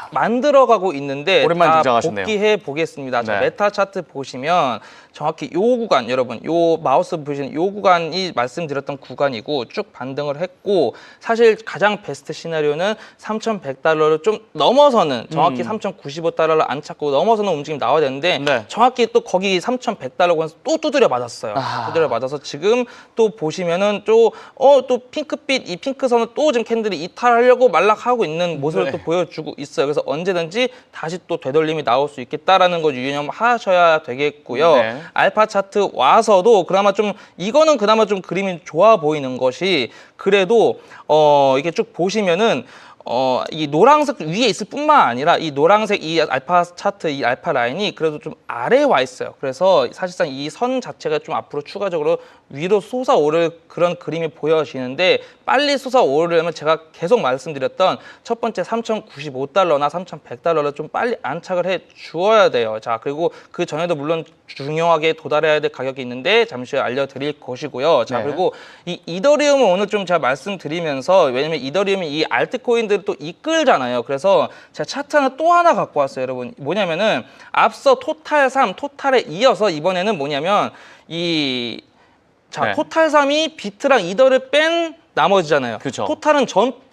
[SPEAKER 3] 만들어가고 있는데
[SPEAKER 1] 오랜만에
[SPEAKER 3] 다
[SPEAKER 1] 등장하셨네요.
[SPEAKER 3] 복귀해 보겠습니다. 자,
[SPEAKER 1] 네.
[SPEAKER 3] 메타 차트 보시면 정확히 요 구간 여러분 요 마우스 보시는 요 구간이 말씀드렸던 구간이고 쭉 반등을 했고 사실 가장 베스트 시나리오는 3,100달러를 좀 넘어서는 정확히 3,095달러를 안 찾고 넘어서는 움직임 나와야 되는데
[SPEAKER 1] 네.
[SPEAKER 3] 정확히 또 거기 3,100달러권에서 또 두드려 맞았어요. 두드려 맞아서 지금 또 보시면은 또 핑크빛 이 핑크선을 또 지금 캔들이 이탈하려고 말락하고 있는 모습을
[SPEAKER 1] 네.
[SPEAKER 3] 또 보여주고 있어요. 그래서 언제든지 다시 또 되돌림이 나올 수 있겠다라는 거 유념하셔야 되겠고요.
[SPEAKER 1] 네.
[SPEAKER 3] 알파 차트 와서도 그나마 좀 이거는 그나마 좀 그림이 좋아 보이는 것이 그래도 이게 쭉 보시면은 이 노란색 위에 있을 뿐만 아니라 이 노란색 이 알파 차트 이 알파 라인이 그래도 좀 아래에 와 있어요. 그래서 사실상 이 선 자체가 좀 앞으로 추가적으로 위로 솟아오를 그런 그림이 보여지는데 빨리 솟아오르려면 제가 계속 말씀드렸던 첫 번째 3,095달러나 3,100달러를 좀 빨리 안착을 해 주어야 돼요. 자, 그리고 그 전에도 물론 중요하게 도달해야 될 가격이 있는데 잠시 후에 알려드릴 것이고요. 자,
[SPEAKER 1] 네.
[SPEAKER 3] 그리고 이 이더리움은 오늘 좀 제가 말씀드리면서 왜냐면 이더리움이 이 알트코인들을 또 이끌잖아요. 그래서 제가 차트 하나 또 하나 갖고 왔어요, 여러분. 뭐냐면은 앞서 토탈 3, 토탈에 이어서 이번에는 뭐냐면
[SPEAKER 1] 네.
[SPEAKER 3] 토탈 3이 비트랑 이더를 뺀 나머지잖아요.
[SPEAKER 1] 그쵸.
[SPEAKER 3] 토탈은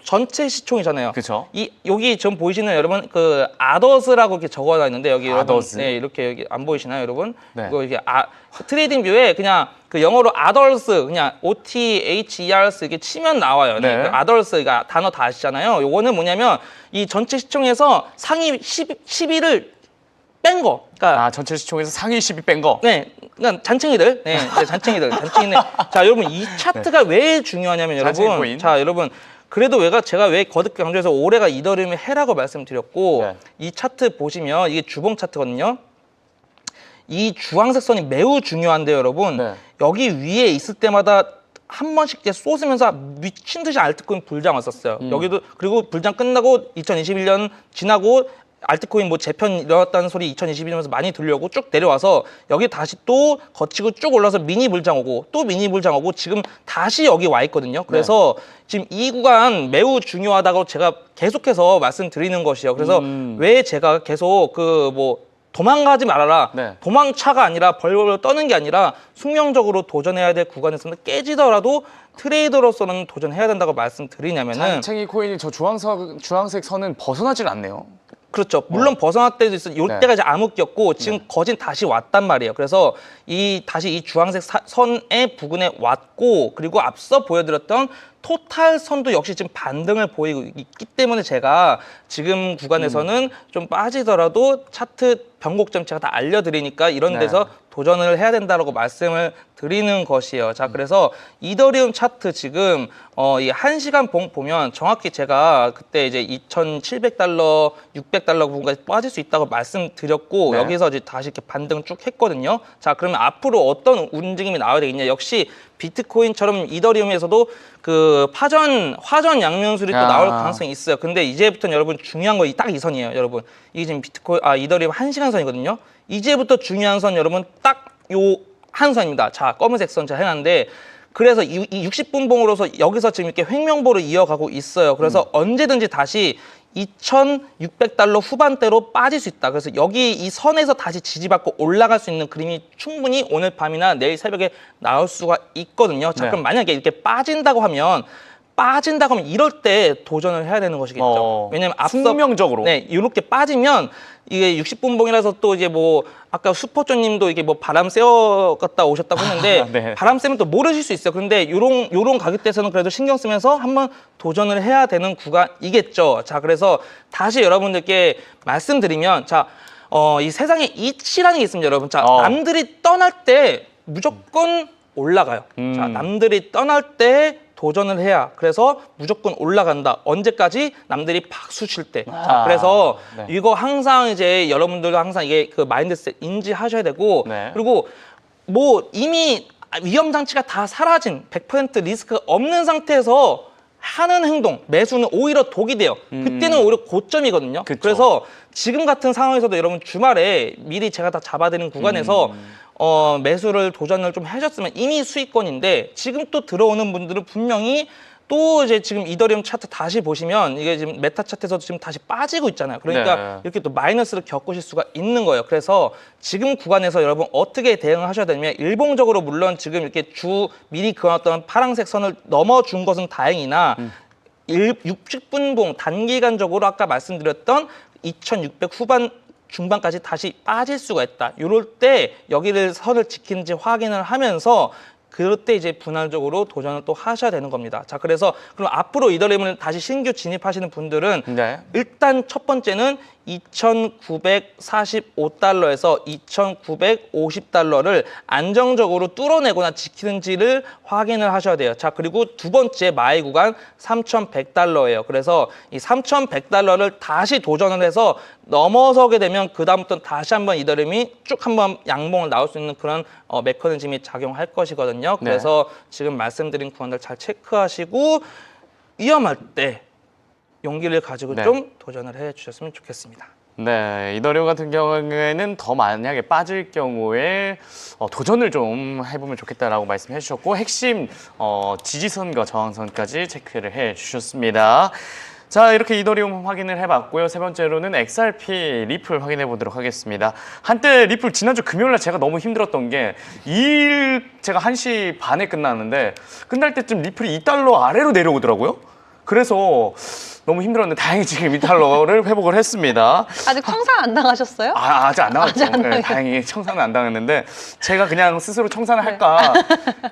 [SPEAKER 3] 전체 시총이잖아요.
[SPEAKER 1] 그쵸.
[SPEAKER 3] 여기 좀 보이시는 여러분 그 아더스라고 이렇게 적어져 있는데 여기
[SPEAKER 1] 아더스.
[SPEAKER 3] 여러분, 네, 이렇게 여기 안 보이시나요, 여러분?
[SPEAKER 1] 네.
[SPEAKER 3] 이거 이게 트레이딩 뷰에 그냥 그 영어로 아더스 그냥 OTHERS 이렇게 치면 나와요.
[SPEAKER 1] 네.
[SPEAKER 3] 그 아더스 가 단어 다 아시잖아요. 요거는 뭐냐면 이 전체 시총에서 상위 10위를 뺀 거. 그러니까
[SPEAKER 1] 전체 시총에서 상위 10위 뺀 거.
[SPEAKER 3] 네, 그러니까 잔챙이들, 잔챙이들. 자, 여러분 이 차트가 왜 중요하냐면
[SPEAKER 1] 잔챙이
[SPEAKER 3] 여러분,
[SPEAKER 1] 코인.
[SPEAKER 3] 자, 여러분 그래도 제가 왜 거듭 강조해서 올해가 이더리움의 해라고 말씀드렸고
[SPEAKER 1] 네.
[SPEAKER 3] 이 차트 보시면 이게 주봉 차트거든요. 이 주황색 선이 매우 중요한데요, 여러분.
[SPEAKER 1] 네.
[SPEAKER 3] 여기 위에 있을 때마다 한 번씩 이제 쏟으면서 미친 듯이 알트코인 불장 왔었어요. 여기도 그리고 불장 끝나고 2021년 지나고 알트코인 뭐 재편 일어났다는 소리 2022년에서 많이 들려오고 쭉 내려와서 여기 다시 또 거치고 쭉 올라서 미니 불장 오고 또 미니 불장 오고 지금 다시 여기 와 있거든요. 그래서 지금 이 구간 매우 중요하다고 제가 계속해서 말씀드리는 것이요. 그래서 왜 제가 계속 도망가지 말아라.
[SPEAKER 1] 네.
[SPEAKER 3] 도망차가 아니라 벌벌 떠는 게 아니라 숙명적으로 도전해야 될 구간에서는 깨지더라도 트레이더로서는 도전해야 된다고 말씀드리냐면은
[SPEAKER 1] 장챙이 코인이 저 주황색 선은 벗어나질 않네요.
[SPEAKER 3] 그렇죠. 물론 벗어날 때도 있어. 요때가
[SPEAKER 1] 네.
[SPEAKER 3] 이제 암흑기였고 지금 거진 다시 왔단 말이에요. 그래서 다시 이 주황색 선의 부근에 왔고 그리고 앞서 보여드렸던 토탈 선도 역시 지금 반등을 보이고 있기 때문에 제가 지금 구간에서는 좀 빠지더라도 차트 변곡점 제가 다 알려드리니까 이런
[SPEAKER 1] 네.
[SPEAKER 3] 데서 도전을 해야 된다라고 말씀을 드리는 것이에요. 자, 그래서 이더리움 차트 지금 이 1시간 보면 정확히 제가 그때 이제 2,700달러, 600달러 부분까지 빠질 수 있다고 말씀드렸고
[SPEAKER 1] 네.
[SPEAKER 3] 여기서 이제 다시 이렇게 반등 쭉 했거든요. 자, 그러면 앞으로 어떤 움직임이 나와야 되겠냐? 역시 비트코인처럼 이더리움에서도 그 화전 양면술이 또 나올 가능성이 있어요. 근데 이제부터는 여러분 중요한 거 딱 이 선이에요, 여러분. 이게 지금 이더리움 1시간 선이거든요. 이제부터 중요한 선 여러분 딱 요 한 선입니다. 자, 검은색 선 제가 해놨는데 그래서 이 60분 봉으로서 여기서 지금 이렇게 횡명보를 이어가고 있어요. 그래서 언제든지 다시 2,600달러 후반대로 빠질 수 있다. 그래서 여기 이 선에서 다시 지지받고 올라갈 수 있는 그림이 충분히 오늘 밤이나 내일 새벽에 나올 수가 있거든요. 자,
[SPEAKER 1] 네.
[SPEAKER 3] 그럼 만약에 이렇게 빠진다고 하면 이럴 때 도전을 해야 되는 것이겠죠. 왜냐면 앞서
[SPEAKER 1] 숙명적으로.
[SPEAKER 3] 네, 이렇게 빠지면 이게 60분 봉이라서 또 이제 뭐 아까 슈퍼조님도 이게 뭐 바람 쐬어 갔다 오셨다고 했는데
[SPEAKER 1] 네.
[SPEAKER 3] 바람 쐬면 또 모르실 수 있어요. 그런데 요런 가격대에서는 그래도 신경 쓰면서 한번 도전을 해야 되는 구간이겠죠. 자, 그래서 다시 여러분들께 말씀드리면 이 세상에 이치라는 게 있습니다, 여러분. 자, 남들이 떠날 때 무조건 올라가요. 자, 남들이 떠날 때 도전을 해야 그래서 무조건 올라간다. 언제까지? 남들이 박수 칠 때. 자, 그래서
[SPEAKER 1] 네.
[SPEAKER 3] 이거 항상 이제 여러분들도 항상 이게 그 마인드셋 인지하셔야 되고
[SPEAKER 1] 네.
[SPEAKER 3] 그리고 뭐 이미 위험 장치가 다 사라진 100% 리스크 없는 상태에서 하는 행동, 매수는 오히려 독이 돼요. 그때는 오히려 고점이거든요.
[SPEAKER 1] 그쵸.
[SPEAKER 3] 그래서 지금 같은 상황에서도 여러분 주말에 미리 제가 다 잡아드린 구간에서 매수를 도전을 좀 하셨으면 이미 수익권인데 지금 또 들어오는 분들은 분명히 또 이제 지금 이더리움 차트 다시 보시면 이게 지금 메타 차트에서도 지금 다시 빠지고 있잖아요. 그러니까
[SPEAKER 1] 네.
[SPEAKER 3] 이렇게 또 마이너스를 겪으실 수가 있는 거예요. 그래서 지금 구간에서 여러분 어떻게 대응을 하셔야 되냐면 일봉적으로 물론 지금 이렇게 미리 그어놨던 파란색 선을 넘어준 것은 다행이나 60분 봉 단기간적으로 아까 말씀드렸던 2,600 후반 중반까지 다시 빠질 수가 있다. 이럴 때 여기를 선을 지키는지 확인을 하면서 그럴 때 이제 분할적으로 도전을 또 하셔야 되는 겁니다. 자, 그래서 그럼 앞으로 이더리움을 다시 신규 진입하시는 분들은
[SPEAKER 1] 네.
[SPEAKER 3] 일단 첫 번째는 2,945달러에서 2,950달러를 안정적으로 뚫어내거나 지키는지를 확인을 하셔야 돼요. 자, 그리고 두 번째 마이 구간 3,100달러예요. 그래서 이 3,100달러를 다시 도전을 해서 넘어서게 되면 그다음부터는 다시 한번 이더리움이 쭉 한번 양봉을 나올 수 있는 그런 메커니즘이 작용할 것이거든요. 그래서 지금 말씀드린 구간들 잘 체크하시고 위험할 때 용기를 가지고
[SPEAKER 1] 네.
[SPEAKER 3] 좀 도전을 해 주셨으면 좋겠습니다.
[SPEAKER 1] 네, 이더리움 같은 경우에는 더 만약에 빠질 경우에 도전을 좀 해보면 좋겠다라고 말씀해 주셨고 핵심 지지선과 저항선까지 체크를 해 주셨습니다. 자, 이렇게 이더리움 확인을 해봤고요. 세 번째로는 XRP 리플 확인해 보도록 하겠습니다. 한때 리플 지난주 금요일날 제가 너무 힘들었던 게 2일 제가 1시 반에 끝났는데 끝날 때쯤 리플이 2달러 아래로 내려오더라고요. 그래서 너무 힘들었는데 다행히 지금 2달러를 회복을 했습니다.
[SPEAKER 2] 아직 청산 안 당하셨어요?
[SPEAKER 1] 아직 안 나왔죠.
[SPEAKER 2] 아직 안
[SPEAKER 1] 네,
[SPEAKER 2] 나와요.
[SPEAKER 1] 다행히 청산은 안 당했는데 제가 그냥 스스로 청산을 할까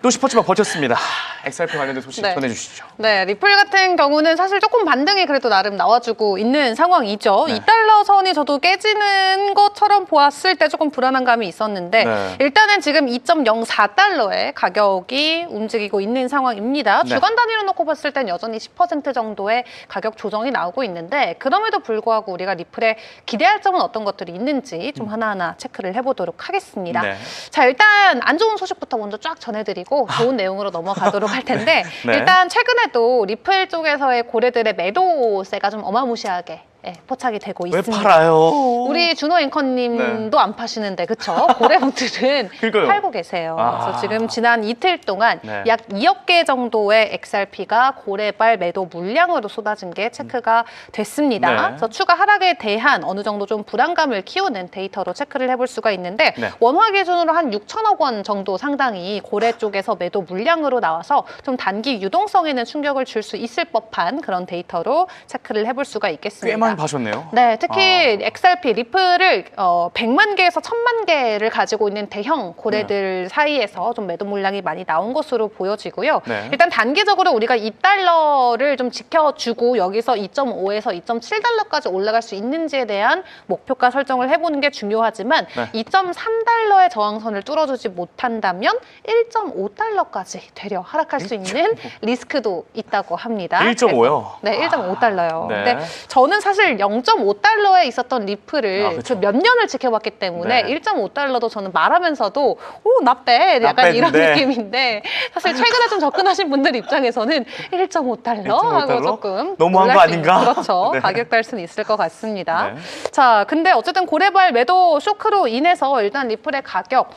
[SPEAKER 1] 또 싶었지만 버텼습니다. XRP 관련된 소식
[SPEAKER 2] 네.
[SPEAKER 1] 전해주시죠.
[SPEAKER 2] 네, 리플 같은 경우는 사실 조금 반등이 그래도 나름 나와주고 있는 상황이죠.
[SPEAKER 1] 네.
[SPEAKER 2] 2달러 선이 저도 깨지는 것처럼 보았을 때 조금 불안한 감이 있었는데
[SPEAKER 1] 네.
[SPEAKER 2] 일단은 지금 2.04달러의 가격이 움직이고 있는 상황입니다.
[SPEAKER 1] 네.
[SPEAKER 2] 주간 단위로 놓고 봤을 땐 여전히 10% 정도의 가격 조정이 나오고 있는데 그럼에도 불구하고 우리가 리플에 기대할 점은 어떤 것들이 있는지 좀 하나하나 체크를 해보도록 하겠습니다.
[SPEAKER 1] 네.
[SPEAKER 2] 자, 일단 안 좋은 소식부터 먼저 쫙 전해드리고 좋은 내용으로 넘어가도록 할 텐데
[SPEAKER 1] 네.
[SPEAKER 2] 일단 최근에도 리플 쪽에서의 고래들의 매도세가 좀 어마무시하게 포착이 되고
[SPEAKER 1] 왜
[SPEAKER 2] 있습니다.
[SPEAKER 1] 팔아요?
[SPEAKER 2] 우리 준호 앵커님도 안 파시는데 그쵸? 고래분들은
[SPEAKER 1] 그러니까요.
[SPEAKER 2] 팔고 계세요. 그래서 지금 지난 이틀 동안
[SPEAKER 1] 네.
[SPEAKER 2] 약 2억 개 정도의 XRP가 고래발 매도 물량으로 쏟아진 게 체크가 됐습니다.
[SPEAKER 1] 네.
[SPEAKER 2] 그래서 추가 하락에 대한 어느 정도 좀 불안감을 키우는 데이터로 체크를 해볼 수가 있는데
[SPEAKER 1] 네.
[SPEAKER 2] 원화 기준으로 한 6천억 원 정도 상당히 고래 쪽에서 매도 물량으로 나와서 좀 단기 유동성에는 충격을 줄 수 있을 법한 그런 데이터로 체크를 해볼 수가 있겠습니다.
[SPEAKER 1] 꽤 많이 파셨네요.
[SPEAKER 2] 네, 특히 XRP, 리플을 100만 개에서 1000만 개를 가지고 있는 대형 고래들 사이에서 좀 매도 물량이 많이 나온 것으로 보여지고요.
[SPEAKER 1] 네.
[SPEAKER 2] 일단 단기적으로 우리가 2달러를 좀 지켜주고 여기서 2.5에서 2.7달러까지 올라갈 수 있는지에 대한 목표가 설정을 해보는 게 중요하지만
[SPEAKER 1] 네.
[SPEAKER 2] 2.3달러의 저항선을 뚫어주지 못한다면 1.5달러까지 되려 하락할 수 있는 리스크도 있다고 합니다.
[SPEAKER 1] 1.5요?
[SPEAKER 2] 네, 1.5달러요.
[SPEAKER 1] 네.
[SPEAKER 2] 근데 저는 사실 0.5달러에 있었던 리플을
[SPEAKER 1] 그쵸.
[SPEAKER 2] 몇 년을 지켜봤기 때문에
[SPEAKER 1] 네.
[SPEAKER 2] 1.5달러도 저는 말하면서도 오, not bad 약간 이런
[SPEAKER 1] bad 인데.
[SPEAKER 2] 느낌인데 사실 최근에 좀 접근하신 분들 입장에서는 1.5달러 하고
[SPEAKER 1] 1.5달러?
[SPEAKER 2] 조금
[SPEAKER 1] 너무한
[SPEAKER 2] 놀랄
[SPEAKER 1] 거
[SPEAKER 2] 수 있는,
[SPEAKER 1] 아닌가?
[SPEAKER 2] 그렇죠.
[SPEAKER 1] 네.
[SPEAKER 2] 가격 달 수는 있을 것 같습니다.
[SPEAKER 1] 네.
[SPEAKER 2] 자, 근데 어쨌든 고래발 매도 쇼크로 인해서 일단 리플의 가격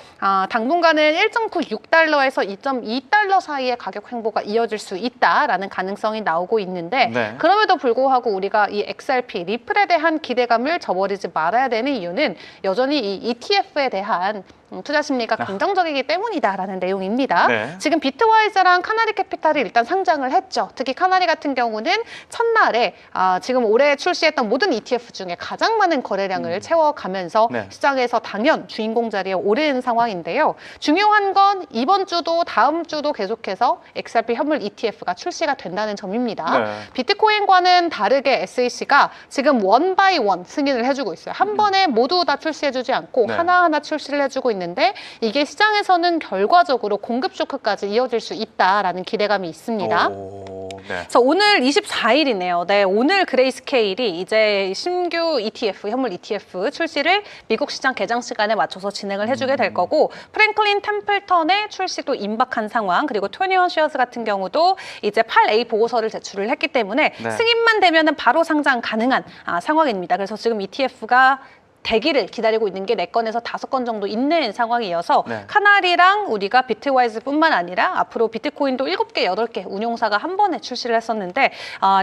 [SPEAKER 2] 당분간은 1.96달러에서 2.2달러 사이의 가격 횡보가 이어질 수 있다라는 가능성이 나오고 있는데
[SPEAKER 1] 네.
[SPEAKER 2] 그럼에도 불구하고 우리가 이 XRP 리플에 대한 기대감을 저버리지 말아야 되는 이유는 여전히 이 ETF에 대한 투자 심리가 긍정적이기 때문이다라는 내용입니다.
[SPEAKER 1] 네.
[SPEAKER 2] 지금 비트와이즈랑 카나리 캐피탈이 일단 상장을 했죠. 특히 카나리 같은 경우는 첫날에 지금 올해 출시했던 모든 ETF 중에 가장 많은 거래량을 채워가면서
[SPEAKER 1] 네.
[SPEAKER 2] 시장에서 당연 주인공 자리에 오른 상황인데요. 중요한 건 이번 주도 다음 주도 계속해서 XRP 현물 ETF가 출시가 된다는 점입니다.
[SPEAKER 1] 네.
[SPEAKER 2] 비트코인과는 다르게 SEC가 지금 원 바이 원 승인을 해주고 있어요. 한 번에 모두 다 출시해주지 않고
[SPEAKER 1] 네.
[SPEAKER 2] 하나하나 출시를 해주고 있는데 이게 시장에서는 결과적으로 공급 쇼크까지 이어질 수 있다라는 기대감이 있습니다.
[SPEAKER 1] 오, 네.
[SPEAKER 2] 그래서 오늘 24일이네요. 네, 오늘 그레이스케일이 이제 신규 ETF, 현물 ETF 출시를 미국 시장 개장 시간에 맞춰서 진행을 해주게 될 거고 프랭클린 템플턴의 출시도 임박한 상황 그리고 21쉐어스 같은 경우도 이제 8A 보고서를 제출을 했기 때문에
[SPEAKER 1] 네.
[SPEAKER 2] 승인만 되면은 바로 상장 가능한 상황입니다. 그래서 지금 ETF가 대기를 기다리고 있는 게 4건에서 5건 정도 있는 상황이어서
[SPEAKER 1] 네.
[SPEAKER 2] 카나리랑 우리가 비트와이즈뿐만 아니라 앞으로 비트코인도 7개, 8개 운용사가 한 번에 출시를 했었는데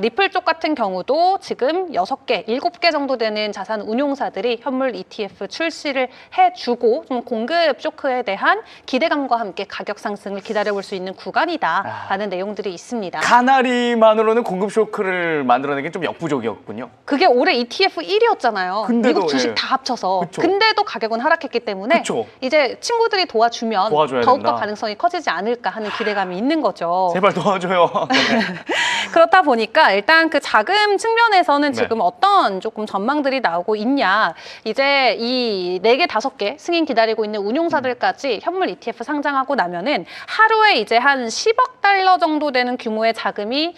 [SPEAKER 2] 리플 쪽 같은 경우도 지금 6개, 7개 정도 되는 자산 운용사들이 현물 ETF 출시를 해주고 좀 공급 쇼크에 대한 기대감과 함께 가격 상승을 기다려볼 수 있는 구간이다라는 내용들이 있습니다.
[SPEAKER 1] 카나리만으로는 공급 쇼크를 만들어내기 좀 역부족이었군요.
[SPEAKER 2] 그게 올해 ETF 1위였잖아요.
[SPEAKER 1] 근데도,
[SPEAKER 2] 미국 주식
[SPEAKER 1] 예.
[SPEAKER 2] 다 합쳐서.
[SPEAKER 1] 그쵸.
[SPEAKER 2] 근데도 가격은 하락했기 때문에
[SPEAKER 1] 그쵸.
[SPEAKER 2] 이제 친구들이 도와주면
[SPEAKER 1] 도와줘야
[SPEAKER 2] 더욱더
[SPEAKER 1] 된다.
[SPEAKER 2] 가능성이 커지지 않을까 하는 기대감이 있는 거죠.
[SPEAKER 1] 제발 도와줘요. 네.
[SPEAKER 2] 그렇다 보니까 일단 그 자금 측면에서는
[SPEAKER 1] 네.
[SPEAKER 2] 지금 어떤 조금 전망들이 나오고 있냐. 이제 이 4개, 5개 승인 기다리고 있는 운용사들까지 현물 ETF 상장하고 나면은 하루에 이제 한 10억 달러 정도 되는 규모의 자금이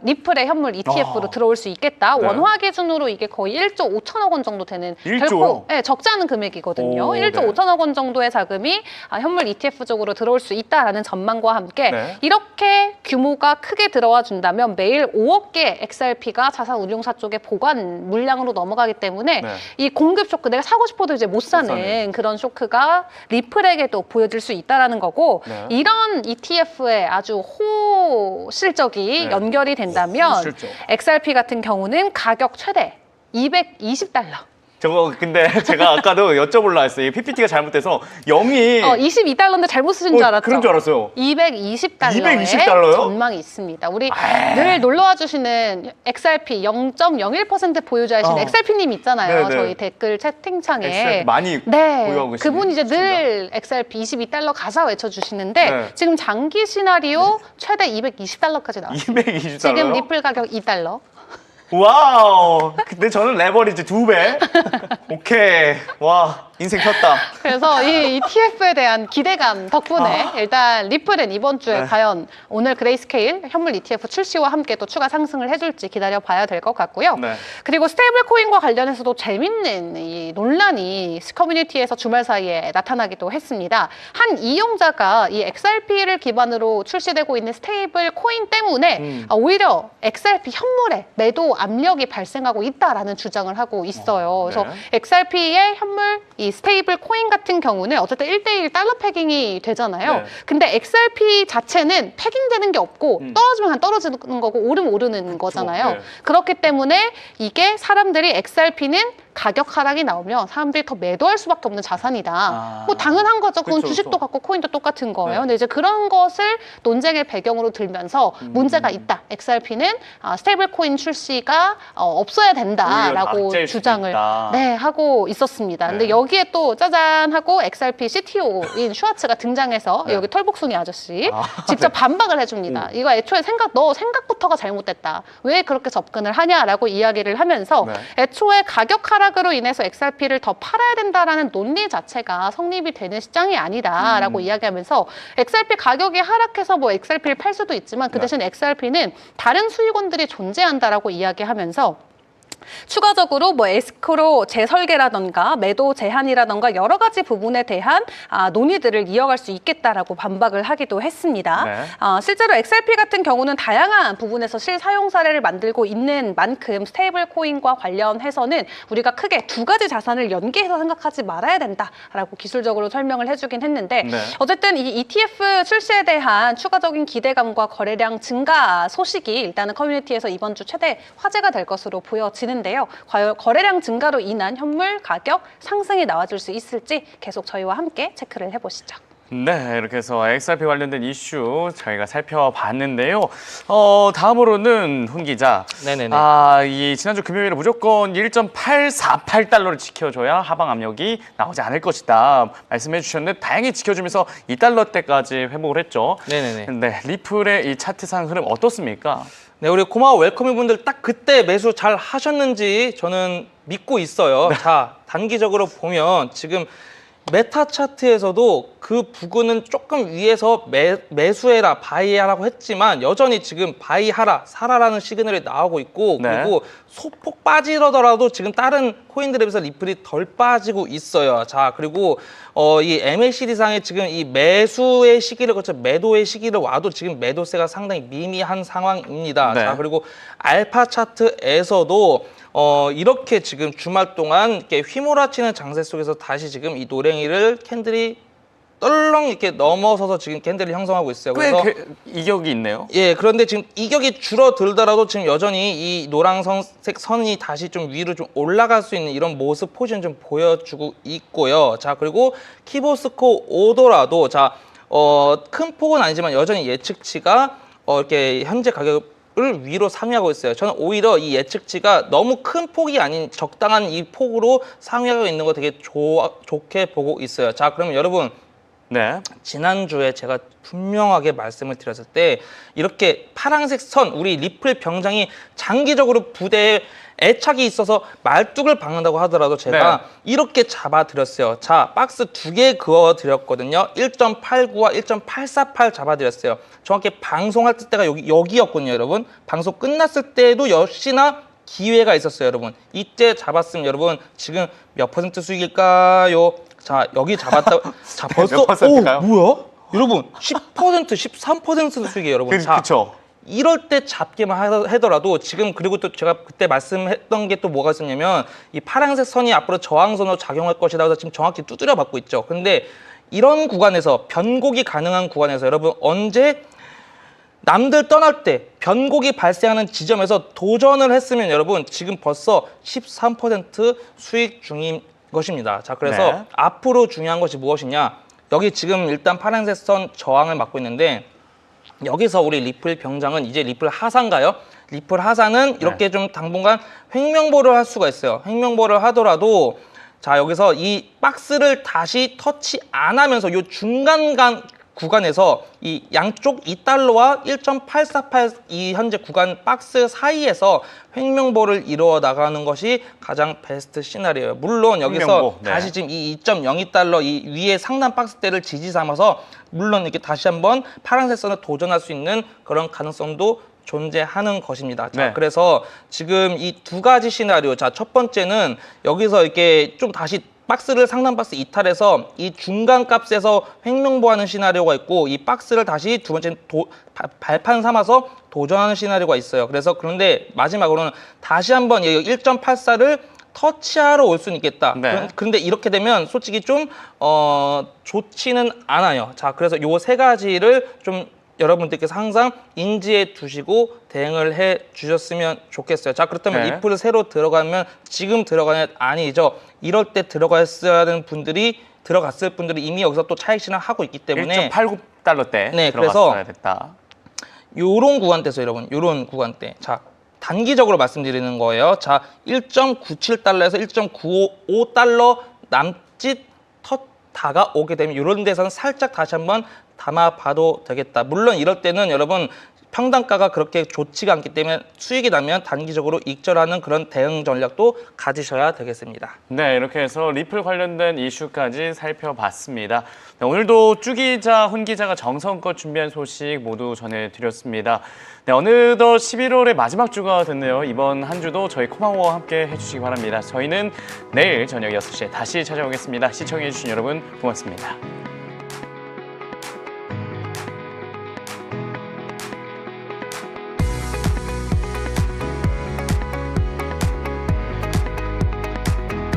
[SPEAKER 2] 리플의 현물 ETF로 들어올 수 있겠다.
[SPEAKER 1] 네.
[SPEAKER 2] 원화 기준으로 이게 거의 1조 5천억 원 정도 되는
[SPEAKER 1] 1조요?
[SPEAKER 2] 결코 적지 않은 금액이거든요.
[SPEAKER 1] 오,
[SPEAKER 2] 1조
[SPEAKER 1] 네.
[SPEAKER 2] 5천억 원 정도의 자금이 현물 ETF 쪽으로 들어올 수 있다라는 전망과 함께
[SPEAKER 1] 네.
[SPEAKER 2] 이렇게 규모가 크게 들어와 준다면 매일 5억 개 XRP가 자산 운용사 쪽에 보관 물량으로 넘어가기 때문에
[SPEAKER 1] 네.
[SPEAKER 2] 이 공급 쇼크 내가 사고 싶어도 이제 못 사는
[SPEAKER 1] 사는.
[SPEAKER 2] 그런 쇼크가 리플에게도 보여질 수 있다라는 거고
[SPEAKER 1] 네.
[SPEAKER 2] 이런 ETF에 아주 호실적이
[SPEAKER 1] 네.
[SPEAKER 2] 연결이 된다면
[SPEAKER 1] 호실적.
[SPEAKER 2] XRP 같은 경우는 가격 최대 220달러.
[SPEAKER 1] 저거 근데 제가 아까도 여쭤보려 했어요. 이 PPT가 잘못돼서 0이
[SPEAKER 2] 22달러인데 잘못 쓰신 줄 알았죠?
[SPEAKER 1] 그런 줄 알았어요.
[SPEAKER 2] 220달러의
[SPEAKER 1] 220달러요?
[SPEAKER 2] 전망이 있습니다. 우리 늘 놀러와 주시는 XRP 0.01% 보유자이신 XRP님 있잖아요.
[SPEAKER 1] 네네.
[SPEAKER 2] 저희 댓글 채팅창에.
[SPEAKER 1] XRP 많이
[SPEAKER 2] 네,
[SPEAKER 1] 보유하고 계시는
[SPEAKER 2] 그분이 이제 늘 XRP 22달러 가사 외쳐주시는데
[SPEAKER 1] 네.
[SPEAKER 2] 지금 장기 시나리오 최대 220달러까지 나왔어요.
[SPEAKER 1] 220달러요?
[SPEAKER 2] 지금 리플 가격 2달러.
[SPEAKER 1] 와우. 근데 저는 레버리지 2배. 오케이. 와. 인생 폈다.
[SPEAKER 2] 그래서 이 ETF에 대한 기대감 덕분에 일단 리플은 이번 주에
[SPEAKER 1] 네.
[SPEAKER 2] 과연 오늘 그레이스케일 현물 ETF 출시와 함께 또 추가 상승을 해줄지 기다려봐야 될 것 같고요.
[SPEAKER 1] 네.
[SPEAKER 2] 그리고 스테이블 코인과 관련해서도 재밌는 이 논란이 커뮤니티에서 주말 사이에 나타나기도 했습니다. 한 이용자가 이 XRP를 기반으로 출시되고 있는 스테이블 코인 때문에 오히려 XRP 현물에 매도 압력이 발생하고 있다라는 주장을 하고 있어요. 그래서
[SPEAKER 1] 네.
[SPEAKER 2] XRP의 현물 이 스테이블 코인 같은 경우는 어쨌든 1대1 달러 패깅이 되잖아요.
[SPEAKER 1] 네.
[SPEAKER 2] 근데 XRP 자체는 패깅되는 게 없고 떨어지면 그냥 떨어지는 거고 오르면 오르는 거잖아요.
[SPEAKER 1] 네.
[SPEAKER 2] 그렇기 때문에 이게 사람들이 XRP는 가격 하락이 나오면 사람들이 더 매도할 수밖에 없는 자산이다. 뭐 당연한 거죠. 그건
[SPEAKER 1] 그쵸,
[SPEAKER 2] 주식도
[SPEAKER 1] 그쵸.
[SPEAKER 2] 같고 코인도 똑같은 거예요.
[SPEAKER 1] 네.
[SPEAKER 2] 근데 이제 그런 것을 논쟁의 배경으로 들면서 문제가 있다. XRP는 스테이블 코인 출시가 없어야
[SPEAKER 1] 오히려
[SPEAKER 2] 된다라고
[SPEAKER 1] 악재일 수도
[SPEAKER 2] 주장을
[SPEAKER 1] 있다.
[SPEAKER 2] 네, 하고 있었습니다. 근데
[SPEAKER 1] 네.
[SPEAKER 2] 여기에 또 짜잔 하고 XRP CTO인 슈와츠가 등장해서
[SPEAKER 1] 네.
[SPEAKER 2] 여기 털복숭이 아저씨
[SPEAKER 1] 아,
[SPEAKER 2] 직접 반박을 해줍니다. 이거 애초에 너 생각부터가 잘못됐다. 왜 그렇게 접근을 하냐라고 이야기를 하면서
[SPEAKER 1] 네.
[SPEAKER 2] 애초에 가격 하락으로 인해서 XRP를 더 팔아야 된다라는 논리 자체가 성립이 되는 시장이 아니다라고 이야기하면서 XRP 가격이 하락해서 뭐 XRP를 팔 수도 있지만 그
[SPEAKER 1] 네.
[SPEAKER 2] 대신 XRP는 다른 수익원들이 존재한다라고 이야기하면서 추가적으로 뭐 에스크로 재설계라던가 매도 제한이라던가 여러 가지 부분에 대한 논의들을 이어갈 수 있겠다라고 반박을 하기도 했습니다.
[SPEAKER 1] 네.
[SPEAKER 2] 실제로 XRP 같은 경우는 다양한 부분에서 실사용 사례를 만들고 있는 만큼 스테이블 코인과 관련해서는 우리가 크게 두 가지 자산을 연계해서 생각하지 말아야 된다라고 기술적으로 설명을 해주긴 했는데
[SPEAKER 1] 네.
[SPEAKER 2] 어쨌든 이 ETF 출시에 대한 추가적인 기대감과 거래량 증가 소식이 일단은 커뮤니티에서 이번 주 최대 화제가 될 것으로 보여지는데요. 과연 거래량 증가로 인한 현물 가격 상승이 나와줄 수 있을지 계속 저희와 함께 체크를 해보시죠.
[SPEAKER 1] 네, 이렇게 해서 XRP 관련된 이슈 저희가 살펴봤는데요. 다음으로는 훈 기자.
[SPEAKER 3] 네네네.
[SPEAKER 1] 이 지난주 금요일에 무조건 1.848달러를 지켜줘야 하방 압력이 나오지 않을 것이다. 말씀해 주셨는데 다행히 지켜주면서 2달러대까지 회복을 했죠.
[SPEAKER 3] 네네네.
[SPEAKER 1] 네, 리플의 이 차트상 흐름 어떻습니까?
[SPEAKER 3] 네, 우리 고마워 웰컴이 분들 딱 그때 매수 잘 하셨는지 저는 믿고 있어요. 자, 단기적으로 보면 지금 메타 차트에서도 그 부근은 조금 위에서 매수해라, 바이하라고 했지만 여전히 지금 바이하라, 사라라는 시그널이 나오고 있고
[SPEAKER 1] 네.
[SPEAKER 3] 그리고 소폭 빠지더라도 지금 다른 코인들에 비해서 리플이 덜 빠지고 있어요. 자, 그리고 이 MACD상에 지금 이 매수의 시기를 거쳐 매도의 시기를 와도 지금 매도세가 상당히 미미한 상황입니다.
[SPEAKER 1] 네.
[SPEAKER 3] 자, 그리고 알파 차트에서도 이렇게 지금 주말 동안 이렇게 휘몰아치는 장세 속에서 다시 지금 이 노랭이를 캔들이 떨렁 이렇게 넘어서서 지금 캔들을 형성하고 있어요. 그래서
[SPEAKER 1] 이격이 있네요.
[SPEAKER 3] 예, 그런데 지금 이격이 줄어들더라도 지금 여전히 이 노란색 선이 다시 좀 위로 좀 올라갈 수 있는 이런 모습 포지션 좀 보여주고 있고요. 자, 그리고 키보스코 오더라도 자, 큰 폭은 아니지만 여전히 예측치가 이렇게 현재 가격을 위로 상회하고 있어요. 저는 오히려 이 예측치가 너무 큰 폭이 아닌 적당한 이 폭으로 상회하고 있는 거 되게 좋게 보고 있어요. 자, 그러면 여러분
[SPEAKER 1] 네.
[SPEAKER 3] 지난주에 제가 분명하게 말씀을 드렸을 때 이렇게 파란색 선, 우리 리플 병장이 장기적으로 부대에 애착이 있어서 말뚝을 박는다고 하더라도 제가
[SPEAKER 1] 네.
[SPEAKER 3] 이렇게 잡아드렸어요. 자, 박스 2개 그어드렸거든요. 1.89와 1.848 잡아드렸어요. 정확히 방송할 때가 여기였거든요, 여러분. 방송 끝났을 때도 역시나 기회가 있었어요, 여러분. 이때 잡았으면 여러분 지금 몇 퍼센트 수익일까요? 자, 여기 잡았다. 자, 벌써
[SPEAKER 1] 몇 퍼센트일까요?
[SPEAKER 3] 뭐야? 여러분 10%, 13% 수익이에요, 여러분. 자,
[SPEAKER 1] 그렇죠.
[SPEAKER 3] 이럴 때 잡기만 하더라도 지금 그리고 또 제가 그때 말씀했던 게 또 뭐가 있었냐면 이 파란색 선이 앞으로 저항선으로 작용할 것이라고 해서 지금 정확히 두드려 받고 있죠. 근데 이런 구간에서 변곡이 가능한 구간에서 여러분 언제 남들 떠날 때 변곡이 발생하는 지점에서 도전을 했으면 여러분 지금 벌써 13% 수익 중인 것입니다. 자, 그래서
[SPEAKER 1] 네.
[SPEAKER 3] 앞으로 중요한 것이 무엇이냐? 여기 지금 일단 파란색 선 저항을 막고 있는데 여기서 우리 리플 병장은 이제 리플 하사인가요? 리플 하사는 이렇게 좀 당분간 횡명보를 할 수가 있어요. 횡명보를 하더라도 자, 여기서 이 박스를 다시 터치 안 하면서 요 중간 구간에서 이 양쪽 2달러와 1.848 이 현재 구간 박스 사이에서 횡명보를 이루어 나가는 것이 가장 베스트 시나리오예요. 물론 여기서
[SPEAKER 1] 횡명보, 네.
[SPEAKER 3] 다시 지금 이 2.02달러 이 위에 상단 박스대를 지지 삼아서 물론 이렇게 다시 한번 파란색 선을 도전할 수 있는 그런 가능성도 존재하는 것입니다. 자,
[SPEAKER 1] 네.
[SPEAKER 3] 그래서 지금 이 두 가지 시나리오. 자, 첫 번째는 여기서 이렇게 좀 다시 박스를 상단 박스 이탈해서 이 중간 값에서 횡명보하는 시나리오가 있고 이 박스를 다시 두 번째는 발판 삼아서 도전하는 시나리오가 있어요. 그래서 그런데 마지막으로는 다시 한번 1.84를 터치하러 올 수는 있겠다.
[SPEAKER 1] 네.
[SPEAKER 3] 그런데 이렇게 되면 솔직히 좀 좋지는 않아요. 자, 그래서 요 세 가지를 좀 여러분들께서 항상 인지해 두시고 대응을 해 주셨으면 좋겠어요. 자, 그렇다면
[SPEAKER 1] 네.
[SPEAKER 3] 리플을 새로 들어가면 지금 들어가는 아니죠. 이럴 때 들어갔어야 하는 분들이 들어갔을 분들이 이미 여기서 또 차익 실현하고 있기 때문에
[SPEAKER 1] 1.89달러대
[SPEAKER 3] 네,
[SPEAKER 1] 들어갔어야 됐다.
[SPEAKER 3] 요런 구간대에서 여러분, 요런 구간대. 자, 단기적으로 말씀드리는 거예요. 자, 1.97달러에서 1.95달러 남짓 다가오게 되면 이런 데서는 살짝 다시 한번 담아봐도 되겠다. 물론 이럴 때는 여러분 평단가가 그렇게 좋지가 않기 때문에 수익이 나면 단기적으로 익절하는 그런 대응 전략도 가지셔야 되겠습니다.
[SPEAKER 1] 네, 이렇게 해서 리플 관련된 이슈까지 살펴봤습니다. 네, 오늘도 쭈 기자, 훈 기자가 정성껏 준비한 소식 모두 전해드렸습니다. 네, 어느덧 11월의 마지막 주가 됐네요. 이번 한 주도 저희 코마모와 함께 해주시기 바랍니다. 저희는 내일 저녁 6시에 다시 찾아오겠습니다. 시청해주신 여러분 고맙습니다.